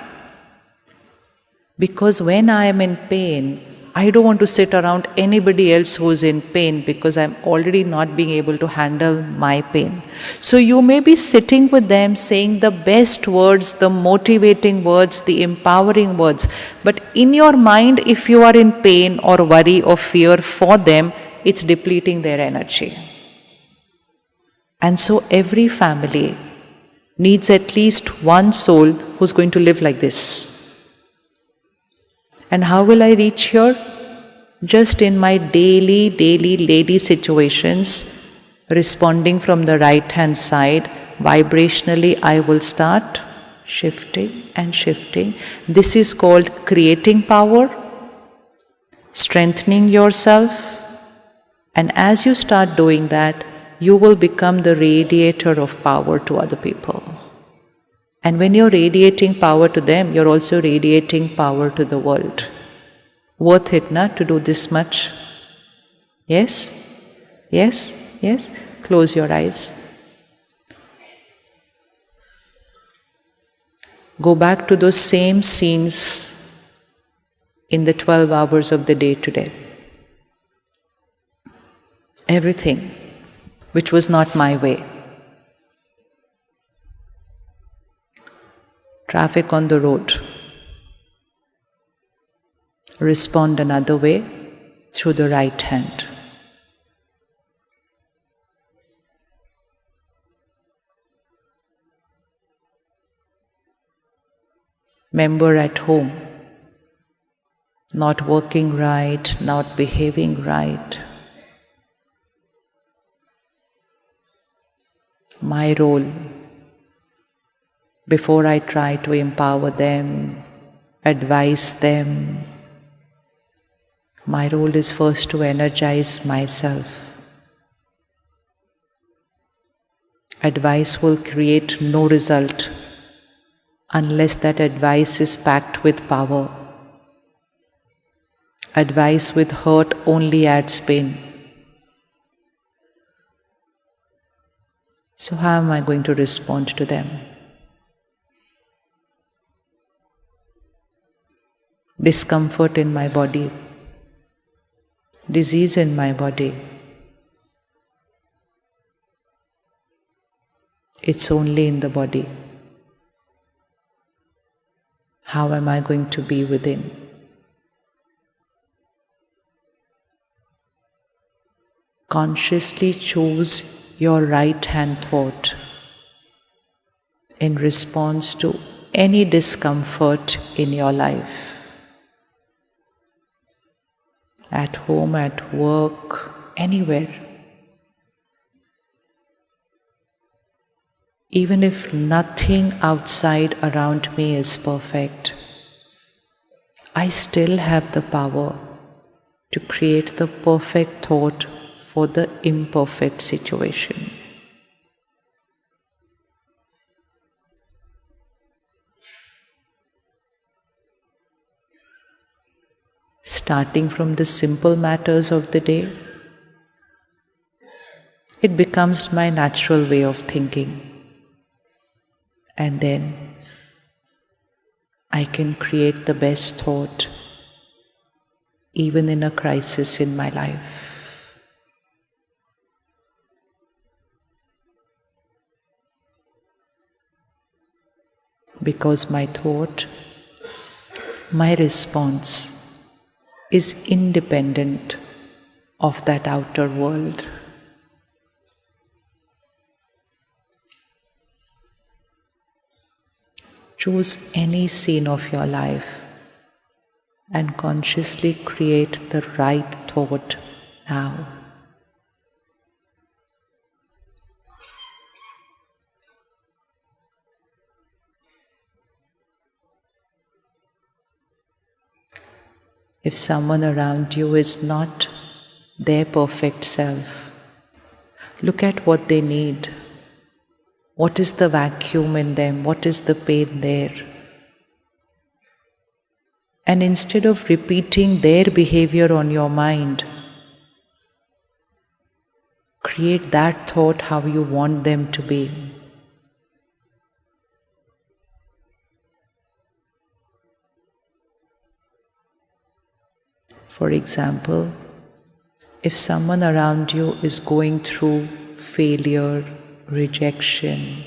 Because when I am in pain, I don't want to sit around anybody else who's in pain because I'm already not being able to handle my pain. So you may be sitting with them saying the best words, the motivating words, the empowering words. But in your mind, if you are in pain or worry or fear for them, it's depleting their energy. And so every family needs at least one soul who's going to live like this. And how will I reach here? Just in my daily situations, responding from the right-hand side, vibrationally I will start shifting and shifting. This is called creating power, strengthening yourself, And as you start doing that, you will become the radiator of power to other people. And when you're radiating power to them, you're also radiating power to the world. Worth it, not to do this much? Yes? Yes? Yes? Close your eyes. Go back to those same scenes in the 12 hours of the day today. Everything which was not my way. Traffic on the road. Respond another way through the right hand. Member at home, not working right, not behaving right. My role, before I try to empower them, advise them, my role is first to energize myself. Advice will create no result unless that advice is packed with power. Advice with hurt only adds pain. So how am I going to respond to them? Discomfort in my body, disease in my body. It's only in the body. How am I going to be within? Consciously choose your right hand thought in response to any discomfort in your life. At home, at work, anywhere. Even if nothing outside around me is perfect, I still have the power to create the perfect thought for the imperfect situation. Starting from the simple matters of the day, it becomes my natural way of thinking. And then I can create the best thought even in a crisis in my life. Because my thought, my response is independent of that outer world. Choose any scene of your life and consciously create the right thought now. If someone around you is not their perfect self, look at what they need. What is the vacuum in them? What is the pain there? And instead of repeating their behavior on your mind, create that thought how you want them to be. For example, if someone around you is going through failure, rejection,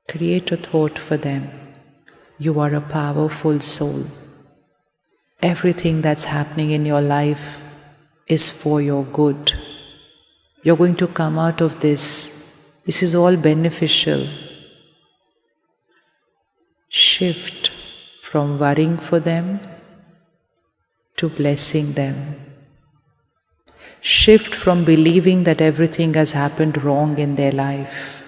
create a thought for them. You are a powerful soul. Everything that's happening in your life is for your good. You're going to come out of this. This is all beneficial. Shift from worrying for them to blessing them. Shift from believing that everything has happened wrong in their life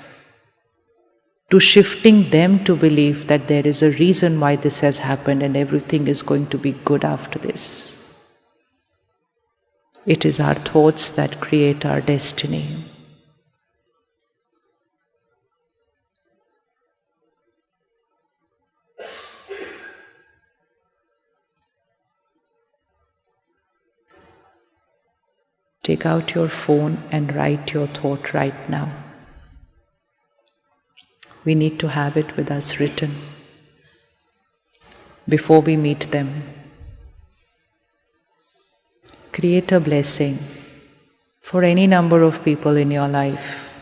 to shifting them to believe that there is a reason why this has happened and everything is going to be good after this. It is our thoughts that create our destiny. Take out your phone and write your thought right now. We need to have it with us written before we meet them. Create a blessing for any number of people in your life.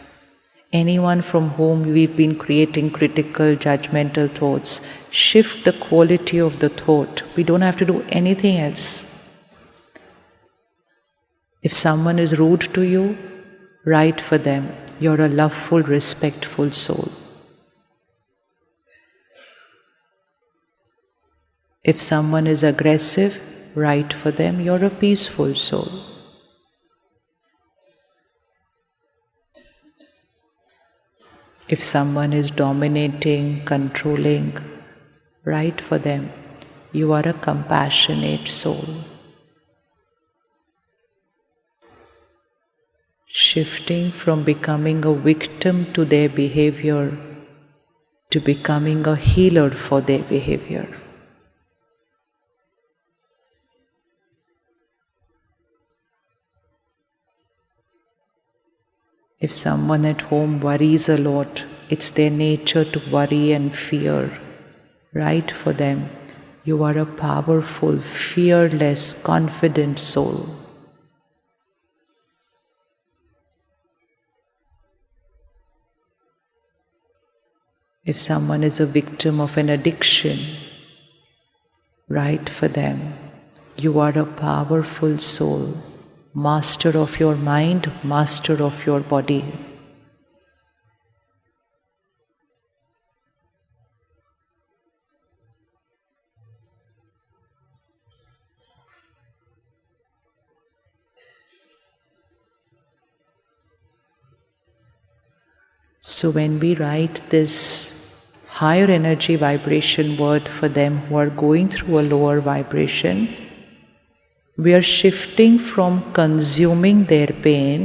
Anyone from whom we've been creating critical, judgmental thoughts. Shift the quality of the thought. We don't have to do anything else. If someone is rude to you, write for them, "You're a loveful, respectful soul." If someone is aggressive, write for them, "You're a peaceful soul." If someone is dominating, controlling, write for them, "You are a compassionate soul." Shifting from becoming a victim to their behavior to becoming a healer for their behavior. If someone at home worries a lot, it's their nature to worry and fear. Write for them, "You are a powerful, fearless, confident soul." If someone is a victim of an addiction, write for them, "You are a powerful soul, master of your mind, master of your body." So when we write this higher energy vibration word for them who are going through a lower vibration, we are shifting from consuming their pain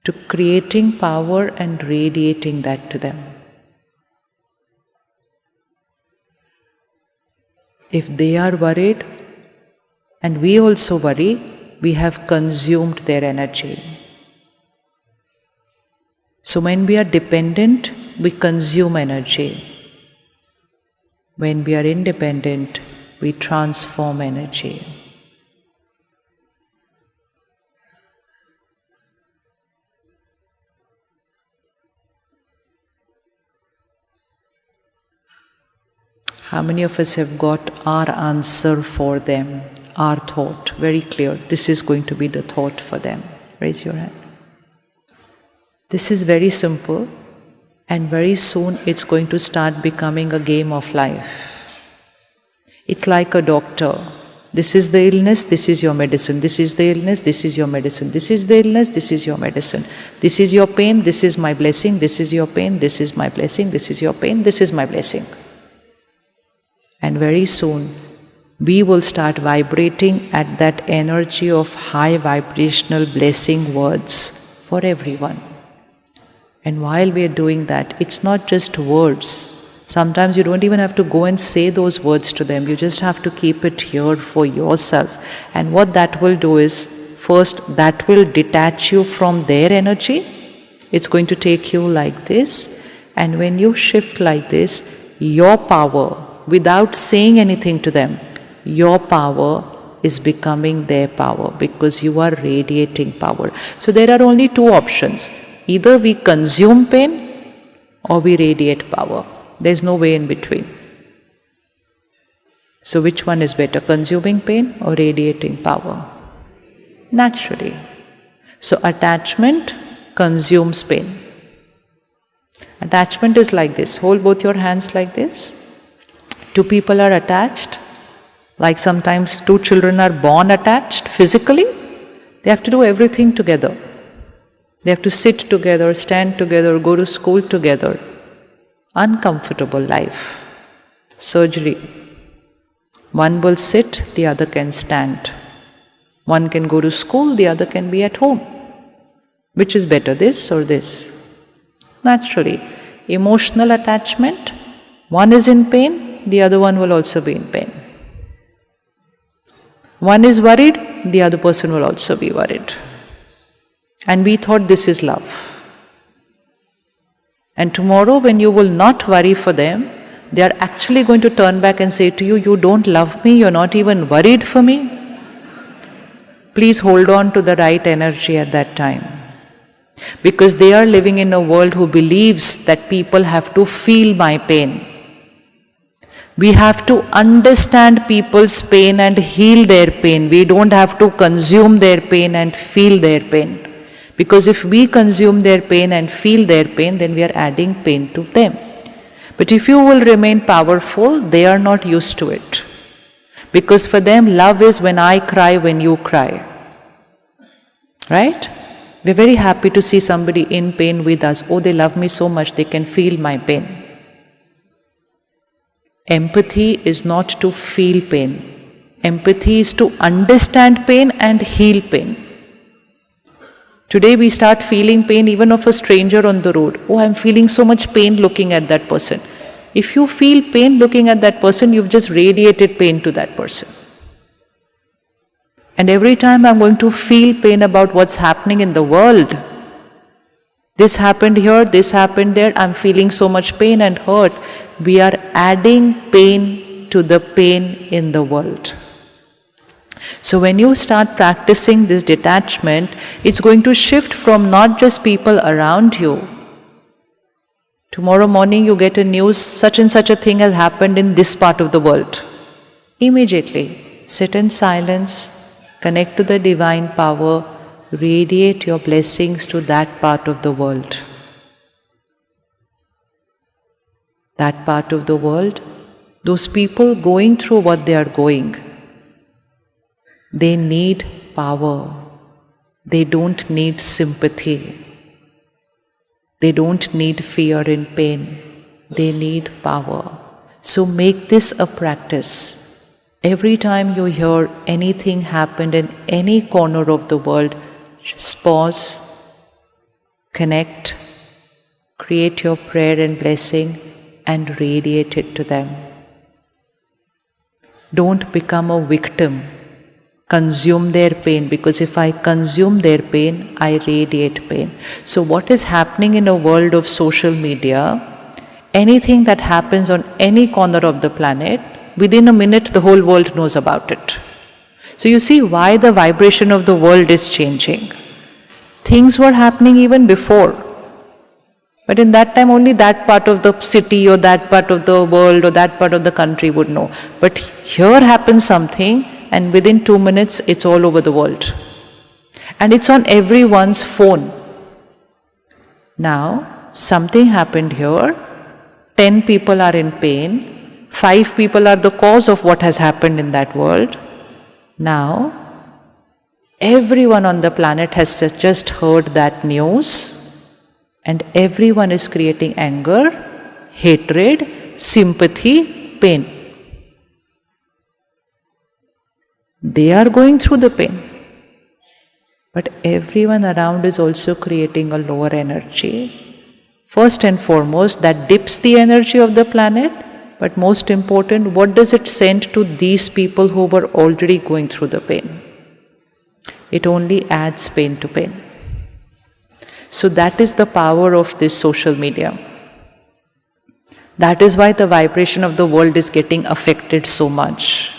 to creating power and radiating that to them. If they are worried and we also worry, we have consumed their energy. So when we are dependent, we consume energy. When we are independent, we transform energy. How many of us have got our answer for them, our thought, very clear? This is going to be the thought for them. Raise your hand. This is very simple, and very soon it's going to start becoming a game of life. It's like a doctor. This is the illness, this is your medicine. This is the illness, this is your medicine. This is the illness, this is your medicine. This is your pain, this is my blessing. This is your pain, this is my blessing. This is your pain, this is my blessing. And very soon, we will start vibrating at that energy of high vibrational blessing words for everyone. And while we are doing that, it's not just words. Sometimes you don't even have to go and say those words to them. You just have to keep it here for yourself. And what that will do is, first, that will detach you from their energy. It's going to take you like this. And when you shift like this, your power, without saying anything to them, your power is becoming their power because you are radiating power. So there are only two options. Either we consume pain or we radiate power. There's no way in between. So which one is better, consuming pain or radiating power? Naturally. So attachment consumes pain. Attachment is like this. Hold both your hands like this. Two people are attached. Like sometimes two children are born attached physically. They have to do everything together. They have to sit together, stand together, go to school together. Uncomfortable life. Surgery. One will sit, the other can stand. One can go to school, the other can be at home. Which is better, this or this? Naturally, emotional attachment, one is in pain, the other one will also be in pain. One is worried, the other person will also be worried. And we thought this is love. And tomorrow when you will not worry for them, they are actually going to turn back and say to you, you don't love me, you're not even worried for me. Please hold on to the right energy at that time. Because they are living in a world who believes that people have to feel my pain. We have to understand people's pain and heal their pain. We don't have to consume their pain and feel their pain. Because if we consume their pain and feel their pain, then we are adding pain to them. But if you will remain powerful, they are not used to it. Because for them, love is when I cry, when you cry. Right? We're very happy to see somebody in pain with us. Oh, they love me so much, they can feel my pain. Empathy is not to feel pain. Empathy is to understand pain and heal pain. Today we start feeling pain even of a stranger on the road. Oh, I'm feeling so much pain looking at that person. If you feel pain looking at that person, you've just radiated pain to that person. And every time I'm going to feel pain about what's happening in the world, this happened here, this happened there, I'm feeling so much pain and hurt. We are adding pain to the pain in the world. So when you start practicing this detachment, it's going to shift from not just people around you. Tomorrow morning you get a news, such and such a thing has happened in this part of the world. Immediately, sit in silence, connect to the divine power, radiate your blessings to that part of the world. That part of the world, those people going through what they are going, they need power. They don't need sympathy. They don't need fear and pain. They need power. So make this a practice. Every time you hear anything happened in any corner of the world, just pause, connect, create your prayer and blessing, and radiate it to them. Don't become a victim. Consume their pain, because if I consume their pain, I radiate pain. So what is happening in a world of social media, anything that happens on any corner of the planet, within a minute the whole world knows about it. So you see why the vibration of the world is changing. Things were happening even before. But in that time only that part of the city or that part of the world or that part of the country would know. But here happens something, and within 2 minutes, it's all over the world. And it's on everyone's phone. Now, something happened here. 10 people are in pain. 5 people are the cause of what has happened in that world. Now, everyone on the planet has just heard that news. And everyone is creating anger, hatred, sympathy, pain. They are going through the pain. But everyone around is also creating a lower energy. First and foremost, that dips the energy of the planet. But most important, what does it send to these people who were already going through the pain? It only adds pain to pain. So that is the power of this social media. That is why the vibration of the world is getting affected so much.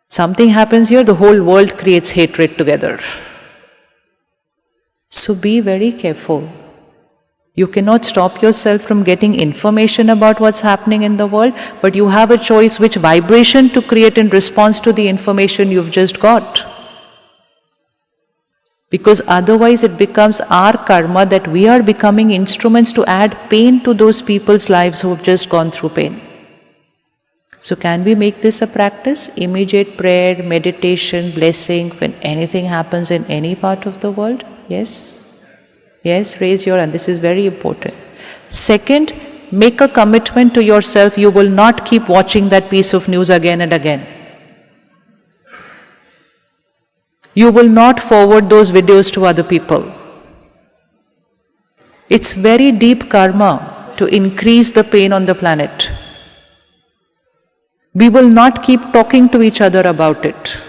Something happens here, the whole world creates hatred together. So be very careful. You cannot stop yourself from getting information about what's happening in the world, but you have a choice which vibration to create in response to the information you've just got. Because otherwise it becomes our karma that we are becoming instruments to add pain to those people's lives who have just gone through pain. So can we make this a practice? Immediate prayer, meditation, blessing, when anything happens in any part of the world? Yes? Yes, raise your hand. This is very important. Second, make a commitment to yourself. You will not keep watching that piece of news again and again. You will not forward those videos to other people. It's very deep karma to increase the pain on the planet. We will not keep talking to each other about it.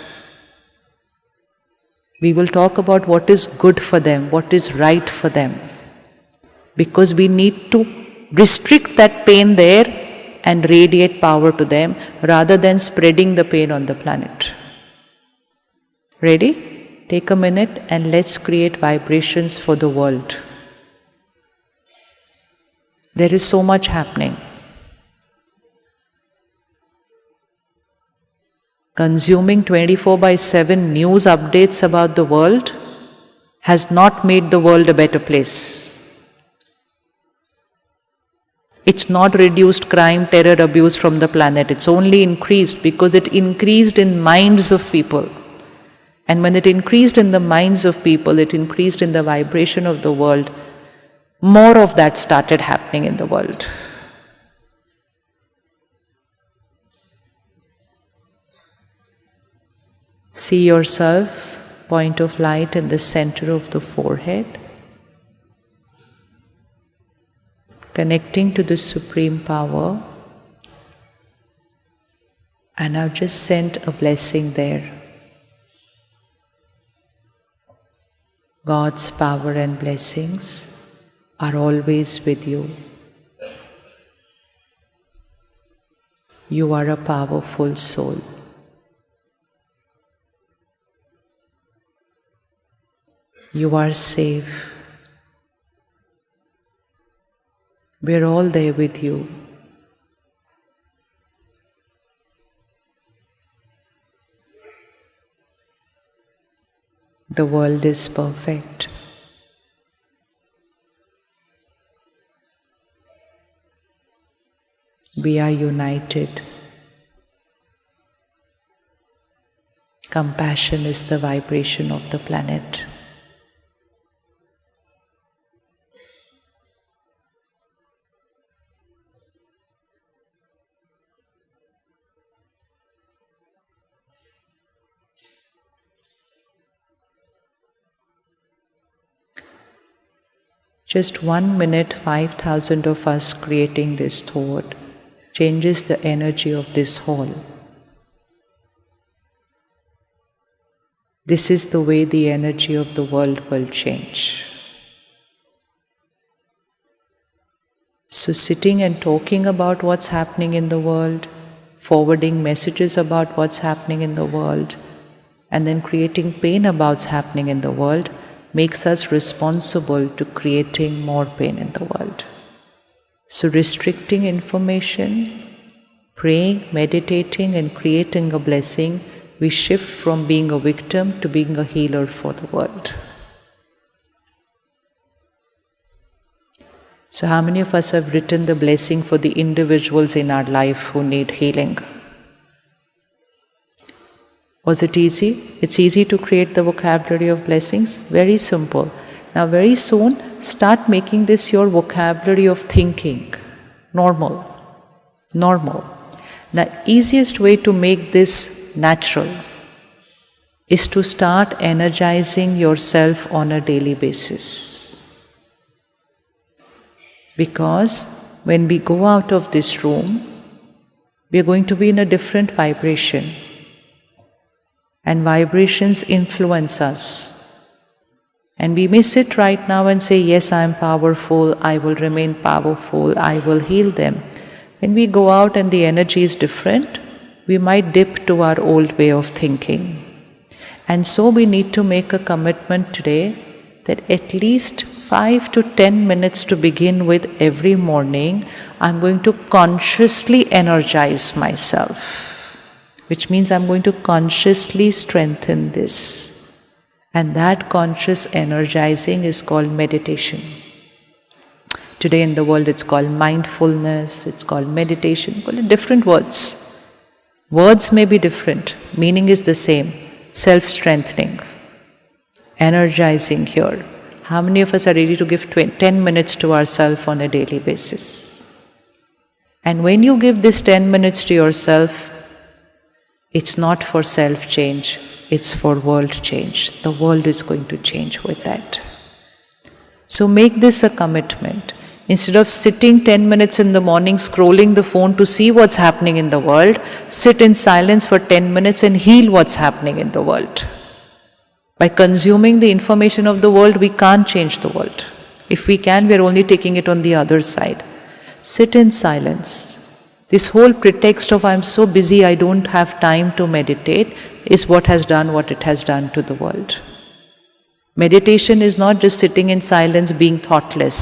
We will talk about what is good for them, what is right for them. Because we need to restrict that pain there and radiate power to them rather than spreading the pain on the planet. Ready? Take a minute and let's create vibrations for the world. There is so much happening. Consuming 24/7 news updates about the world has not made the world a better place. It's not reduced crime, terror, abuse from the planet. It's only increased because it increased in minds of people. And when it increased in the minds of people, it increased in the vibration of the world. More of that started happening in the world. See yourself, point of light in the center of the forehead, connecting to the Supreme Power, and I've just sent a blessing there. God's power and blessings are always with you. You are a powerful soul. You are safe. We're all there with you. The world is perfect. We are united. Compassion is the vibration of the planet. Just 1 minute, 5,000 of us creating this thought changes the energy of this hall. This is the way the energy of the world will change. So sitting and talking about what's happening in the world, forwarding messages about what's happening in the world, and then creating pain about what's happening in the world makes us responsible to creating more pain in the world. So restricting information, praying, meditating, and creating a blessing, we shift from being a victim to being a healer for the world. So how many of us have written the blessing for the individuals in our life who need healing? Was it easy? It's easy to create the vocabulary of blessings. Very simple. Now very soon, start making this your vocabulary of thinking. Normal. The easiest way to make this natural is to start energizing yourself on a daily basis. Because when we go out of this room, we are going to be in a different vibration. And vibrations influence us. And we may sit right now and say, yes, I am powerful, I will remain powerful, I will heal them. When we go out and the energy is different, we might dip to our old way of thinking. And so we need to make a commitment today that at least 5 to 10 minutes to begin with every morning, I'm going to consciously energize myself. Which means I'm going to consciously strengthen this. And that conscious energizing is called meditation. Today in the world it's called mindfulness, it's called meditation, call it different words. Words may be different, meaning is the same. Self-strengthening, energizing here. How many of us are ready to give 10 minutes to ourselves on a daily basis? And when you give this 10 minutes to yourself, it's not for self-change, It's for world change. The world is going to change with that. So make this a commitment. Instead of sitting 10 minutes in the morning scrolling the phone to see what's happening in the world, sit in silence for 10 minutes and heal what's happening in the world. By consuming the information of the world, we can't change the world. If we can, we're only taking it on the other side. Sit in silence. This whole pretext of I'm so busy, I don't have time to meditate, is what has done what it has done to the world. Meditation is not just sitting in silence being thoughtless.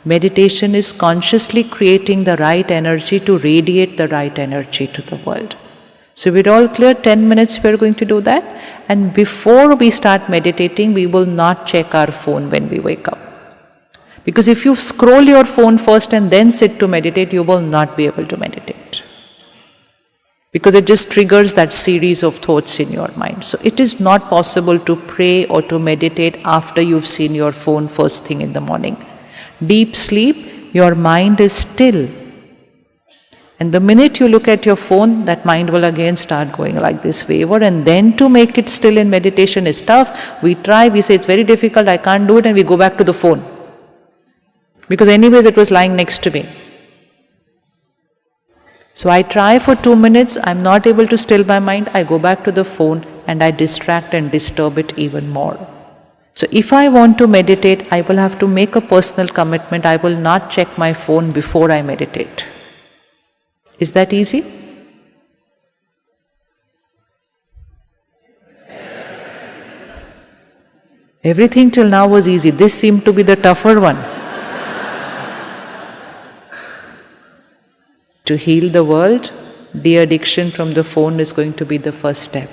Meditation is consciously creating the right energy to radiate the right energy to the world. So we're all clear, 10 minutes we're going to do that. And before we start meditating, we will not check our phone when we wake up. Because if you scroll your phone first and then sit to meditate, you will not be able to meditate. Because it just triggers that series of thoughts in your mind. So it is not possible to pray or to meditate after you've seen your phone first thing in the morning. Deep sleep, your mind is still. And the minute you look at your phone, that mind will again start going like this waver, and then to make it still in meditation is tough. We try, we say it's very difficult, I can't do it, and we go back to the phone. Because anyways it was lying next to me. So I try for 2 minutes, I'm not able to still my mind, I go back to the phone and I distract and disturb it even more. So if I want to meditate, I will have to make a personal commitment. I will not check my phone before I meditate. Is that easy? Everything till now was easy. This seemed to be the tougher one. To heal the world, de-addiction from the phone is going to be the first step.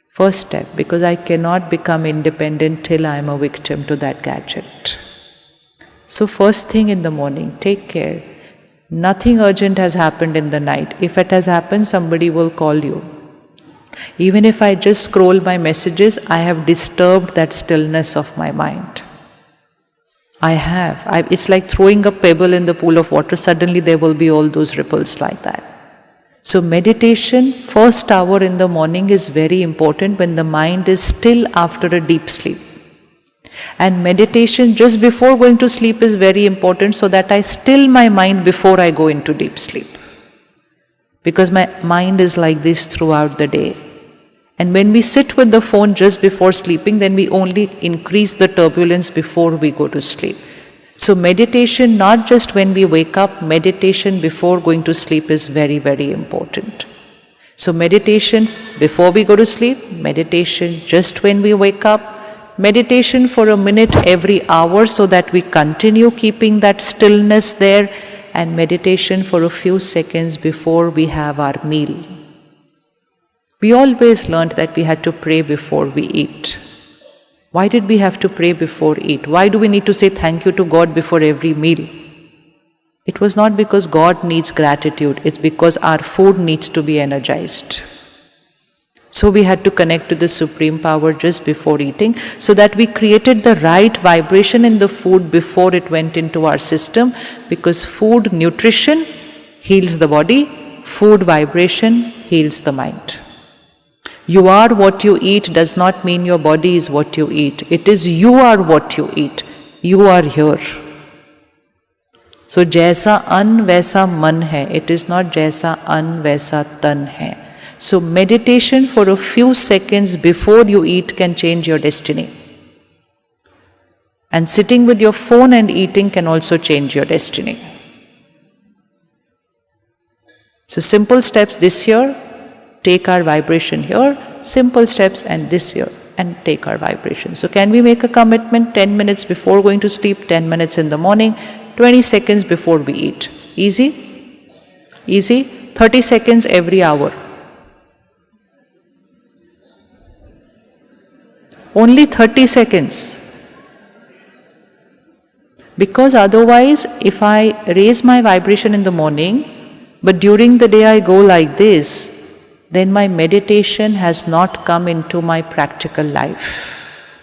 First step, because I cannot become independent till I am a victim to that gadget. So first thing in the morning, take care. Nothing urgent has happened in the night. If it has happened, somebody will call you. Even if I just scroll my messages, I have disturbed that stillness of my mind. It's like throwing a pebble in the pool of water, suddenly there will be all those ripples like that. So meditation, first hour in the morning is very important when the mind is still after a deep sleep. And meditation just before going to sleep is very important so that I still my mind before I go into deep sleep. Because my mind is like this throughout the day. And when we sit with the phone just before sleeping, then we only increase the turbulence before we go to sleep. So meditation, not just when we wake up, meditation before going to sleep is very, very important. So meditation before we go to sleep, meditation just when we wake up, meditation for a minute every hour so that we continue keeping that stillness there, and meditation for a few seconds before we have our meal. We always learned that we had to pray before we eat. Why did we have to pray before eat? Why do we need to say thank you to God before every meal? It was not because God needs gratitude, it's because our food needs to be energized. So we had to connect to the Supreme Power just before eating, so that we created the right vibration in the food before it went into our system, because food, nutrition heals the body, food vibration heals the mind. You are what you eat does not mean your body is what you eat. It is you are what you eat. You are here. So jaisa an vaisa man hai. It is not jaisa an vaisa tan hai. So meditation for a few seconds before you eat can change your destiny. And sitting with your phone and eating can also change your destiny. So simple steps this year. Take our vibration here, simple steps, and this year, and take our vibration. So can we make a commitment? 10 minutes before going to sleep, 10 minutes in the morning, 20 seconds before we eat. Easy? Easy? 30 seconds every hour. Only 30 seconds. Because otherwise, if I raise my vibration in the morning, but during the day I go like this, then my meditation has not come into my practical life.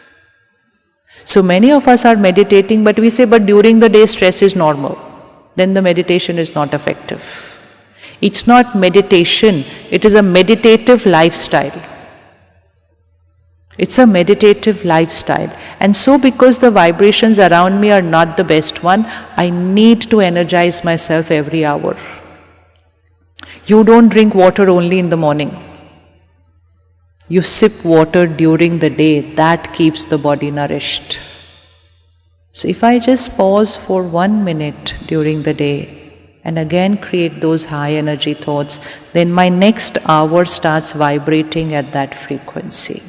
So many of us are meditating, but we say, but during the day stress is normal. Then the meditation is not effective. It's not meditation, it is a meditative lifestyle. It's a meditative lifestyle. And so because the vibrations around me are not the best one, I need to energize myself every hour. You don't drink water only in the morning. You sip water during the day. That keeps the body nourished. So if I just pause for 1 minute during the day and again create those high energy thoughts, then my next hour starts vibrating at that frequency.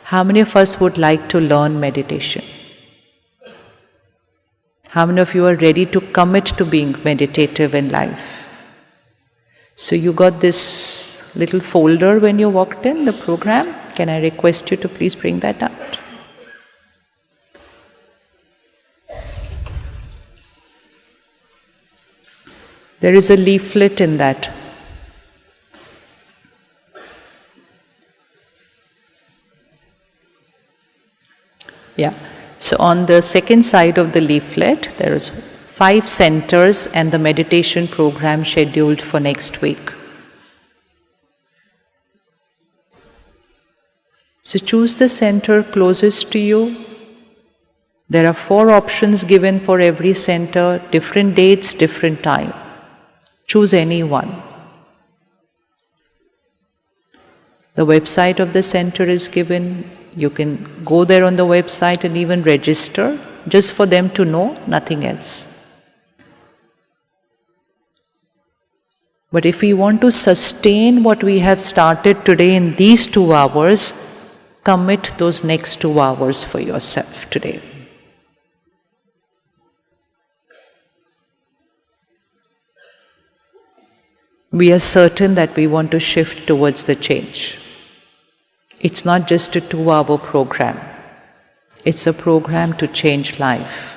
How many of us would like to learn meditation? How many of you are ready to commit to being meditative in life? So you got this little folder when you walked in, the program. Can I request you to please bring that out? There is a leaflet in that. Yeah. So on the second side of the leaflet, there is 5 centers and the meditation program scheduled for next week. So choose the center closest to you. There are 4 options given for every center, different dates, different time. Choose any one. The website of the center is given. You can go there on the website and even register, just for them to know, nothing else. But if we want to sustain what we have started today in these 2 hours, commit those next 2 hours for yourself today. We are certain that we want to shift towards the change. It's not just a 2-hour program. It's a program to change life.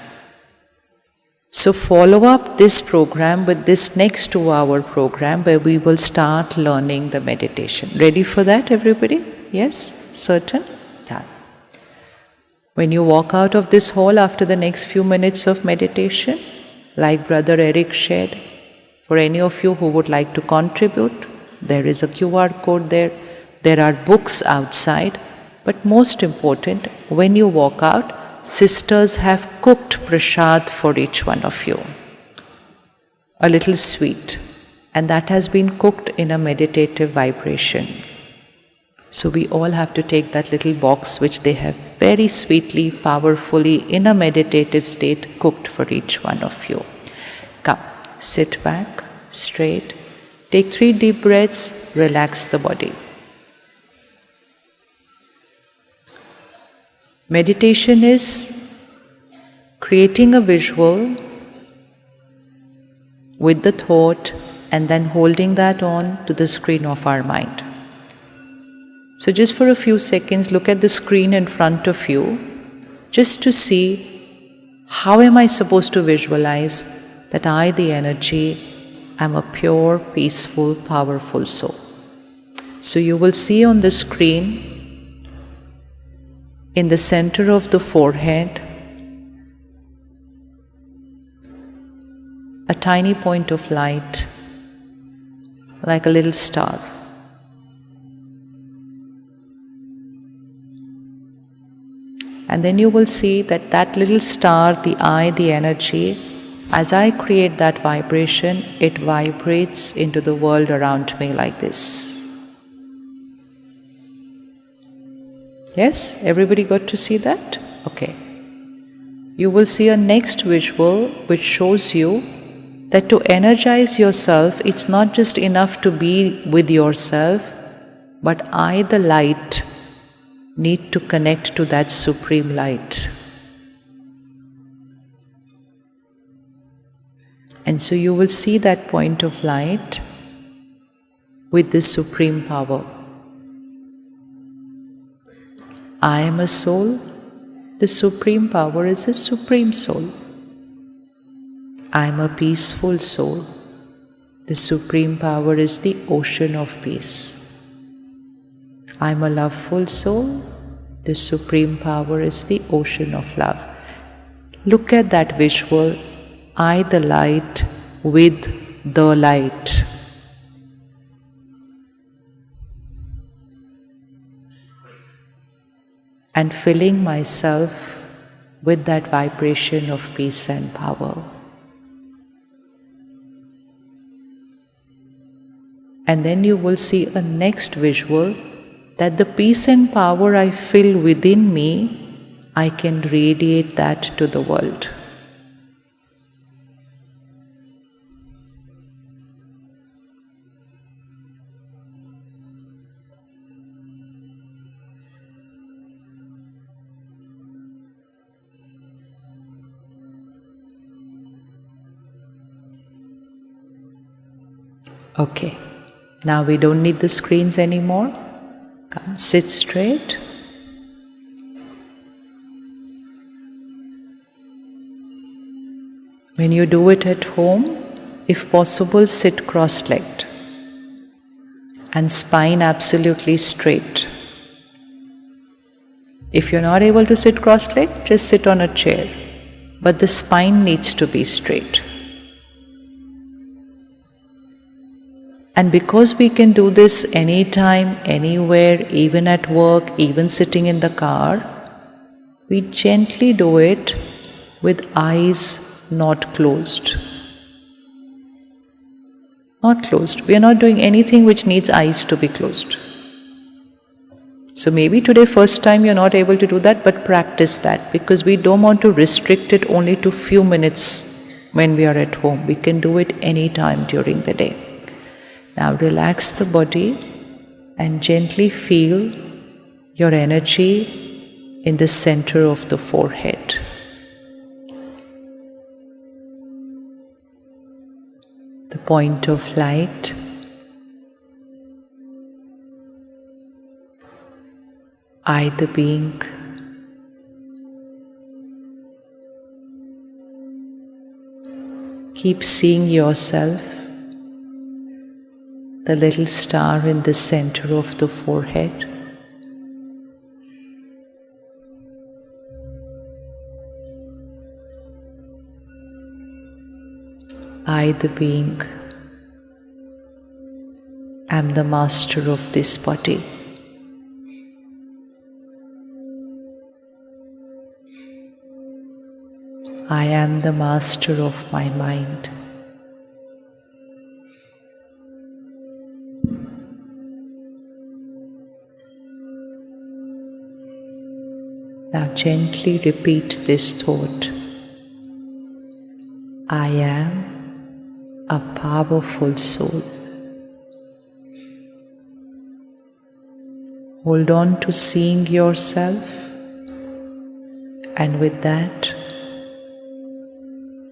So follow up this program with this next 2-hour program where we will start learning the meditation. Ready for that, everybody? Yes? Certain? Done. When you walk out of this hall after the next few minutes of meditation, like Brother Eric shared, for any of you who would like to contribute, there is a QR code there. There are books outside. But most important, when you walk out, sisters have cooked prasad for each one of you. A little sweet. And that has been cooked in a meditative vibration. So we all have to take that little box which they have very sweetly, powerfully, in a meditative state, cooked for each one of you. Come. Sit back, straight, take 3 deep breaths, relax the body. Meditation is creating a visual with the thought and then holding that on to the screen of our mind. So just for a few seconds, look at the screen in front of you, just to see how am I supposed to visualize that I, the energy, am a pure, peaceful, powerful soul. So you will see on the screen, in the center of the forehead, a tiny point of light, like a little star. And then you will see that that little star, the I, the energy, as I create that vibration, it vibrates into the world around me like this. Yes? Everybody got to see that? Okay. You will see a next visual which shows you that to energize yourself, it's not just enough to be with yourself, but I, the light, need to connect to that supreme light. And so you will see that point of light with this supreme power. I am a soul. The supreme power is a supreme soul. I am a peaceful soul. The supreme power is the ocean of peace. I am a loveful soul. The supreme power is the ocean of love. Look at that visual. I, the light, with the light. and filling myself with that vibration of peace and power. And then you will see a next visual that the peace and power I feel within me, I can radiate that to the world. Okay, now we don't need the screens anymore. Come, sit straight. When you do it at home, if possible, sit cross-legged and spine absolutely straight. If you're not able to sit cross-legged, just sit on a chair, but the spine needs to be straight. And because we can do this anytime, anywhere, even at work, even sitting in the car, we gently do it with eyes not closed. Not closed. We are not doing anything which needs eyes to be closed. So maybe today, first time you're not able to do that, but practice that, because we don't want to restrict it only to few minutes when we are at home. We can do it anytime during the day. Now relax the body and gently feel your energy in the center of the forehead. The point of light. I, the being. Keep seeing yourself, the little star in the center of the forehead. I, the being, am the master of this body. I am the master of my mind. Now gently repeat this thought. I am a powerful soul. Hold on to seeing yourself, and with that,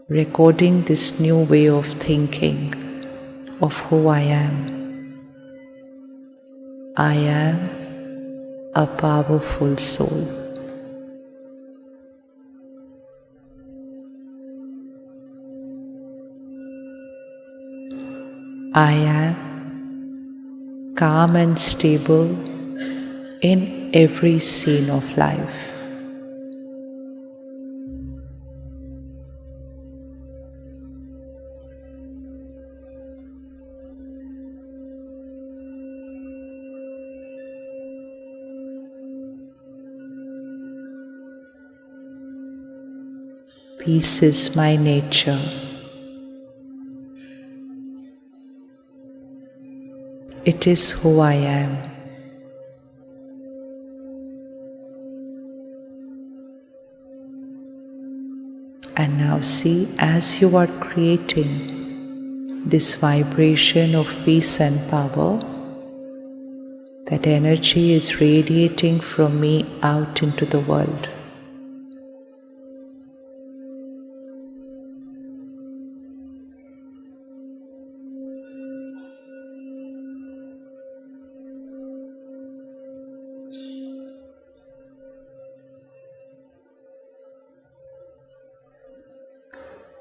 recording this new way of thinking of who I am. I am a powerful soul. I am calm and stable in every scene of life. Peace is my nature. It is who I am. And now see, as you are creating this vibration of peace and power, that energy is radiating from me out into the world.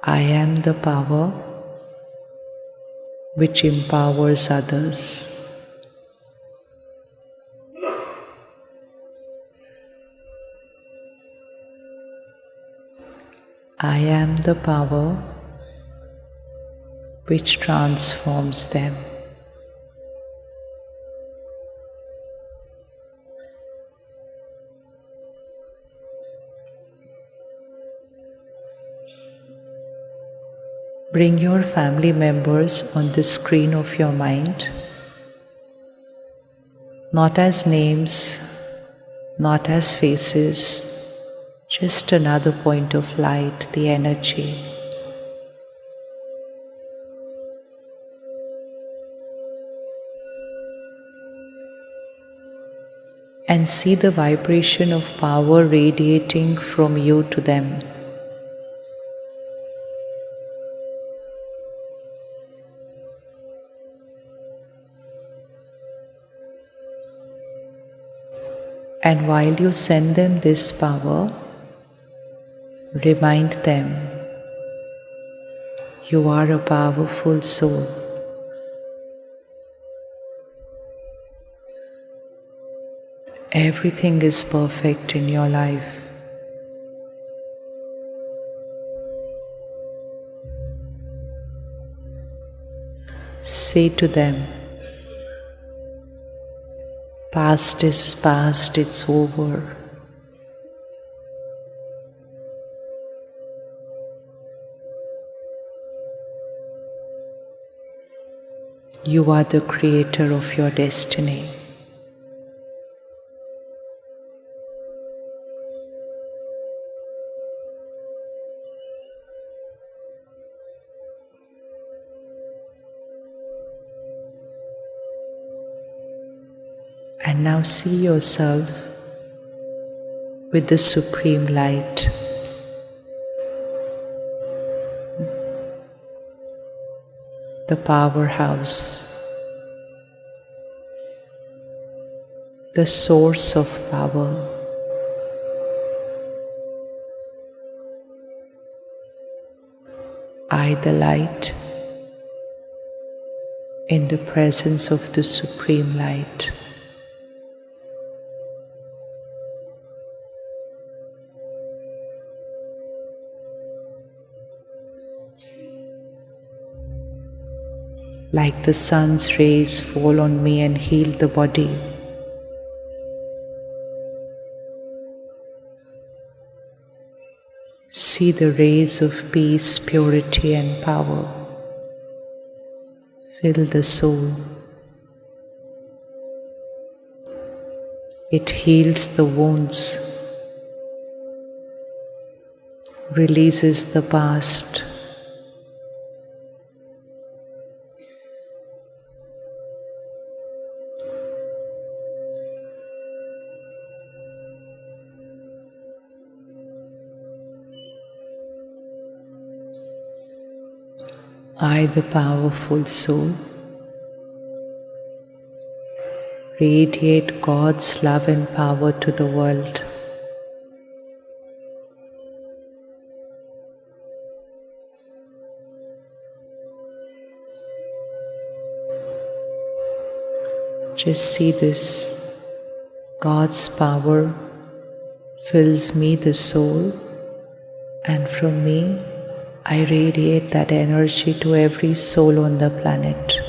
I am the power which empowers others. I am the power which transforms them. Bring your family members on the screen of your mind, not as names, not as faces, just another point of light, the energy. And see the vibration of power radiating from you to them. And while you send them this power, remind them you are a powerful soul. Everything is perfect in your life. Say to them, past is past, it's over. You are the creator of your destiny. And now see yourself with the Supreme Light. The powerhouse, the source of power. I, the light, in the presence of the Supreme Light. Like the sun's rays fall on me and heal the body. See the rays of peace, purity and power fill the soul. It heals the wounds, releases the past, I, the powerful soul, radiate God's love and power to the world. Just see this. God's power fills me, the soul, and from me I radiate that energy to every soul on the planet.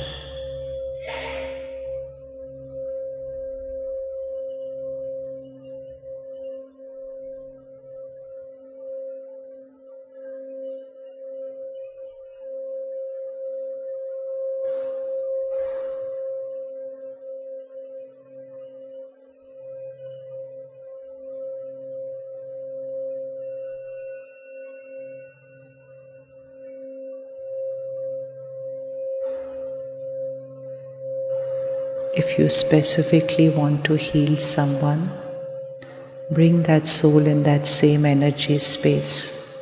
If you specifically want to heal someone, bring that soul in that same energy space.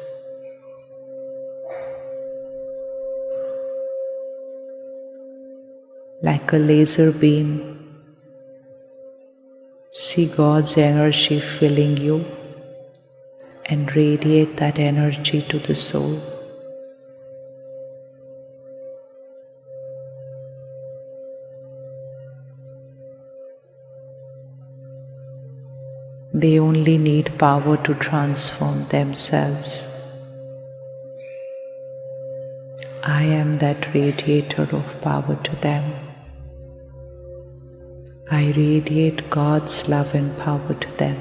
Like a laser beam, see God's energy filling you and radiate that energy to the soul. They only need power to transform themselves. I am that radiator of power to them. I radiate God's love and power to them.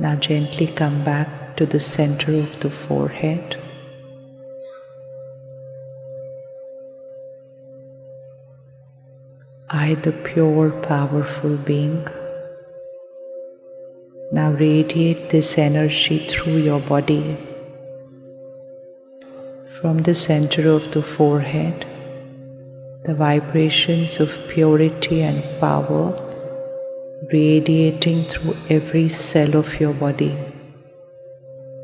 Now gently come back to the center of the forehead. I, the pure, powerful being, now radiate this energy through your body. From the center of the forehead, the vibrations of purity and power radiating through every cell of your body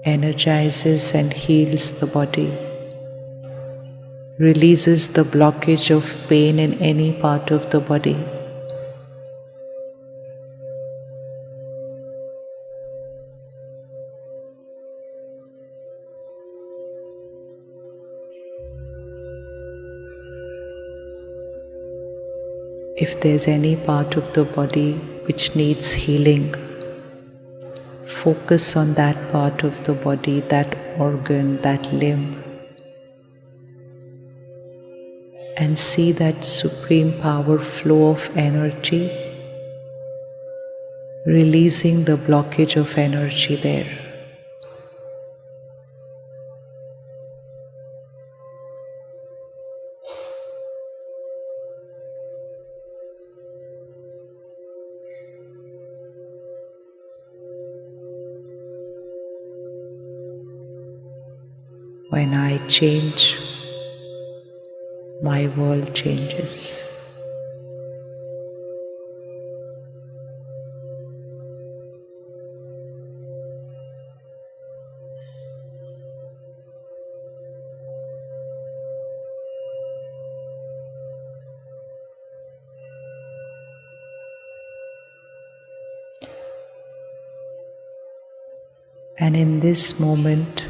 energizes and heals the body, releases the blockage of pain in any part of the body. If there's any part of the body which needs healing, focus on that part of the body, that organ, that limb, and see that supreme power flow of energy, releasing the blockage of energy there. When I change, my world changes. And in this moment,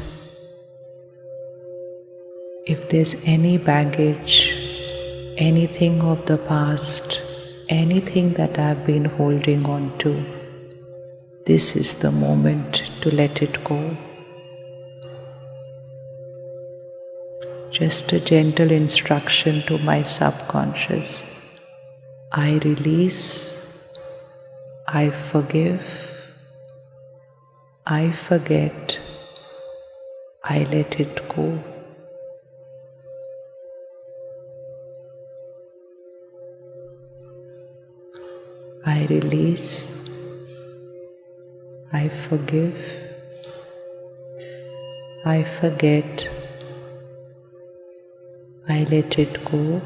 if there's any baggage, anything of the past, anything that I've been holding on to, this is the moment to let it go. Just a gentle instruction to my subconscious. I release, I forgive, I forget, I let it go. I release, I forgive, I forget, I let it go,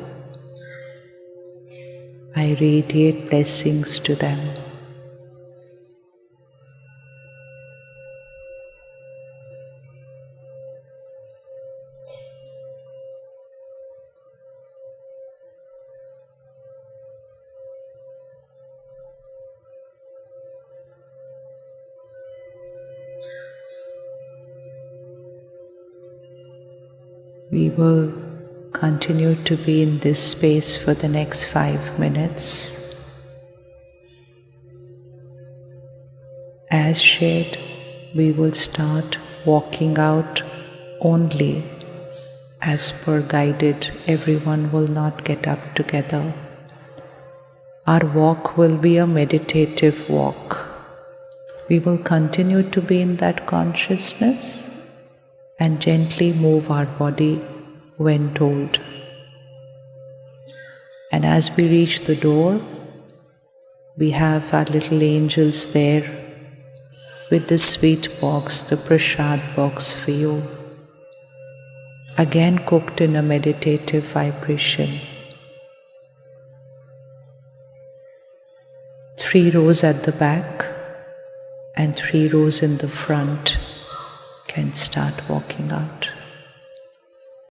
I radiate blessings to them. We will continue to be in this space for the next 5 minutes. As shared, we will start walking out only as per guided. Everyone will not get up together. Our walk will be a meditative walk. We will continue to be in that consciousness and gently move our body when told. And as we reach the door, we have our little angels there with the sweet box, the prasad box for you, again cooked in a meditative vibration. 3 rows at the back and 3 rows in the front can start walking out.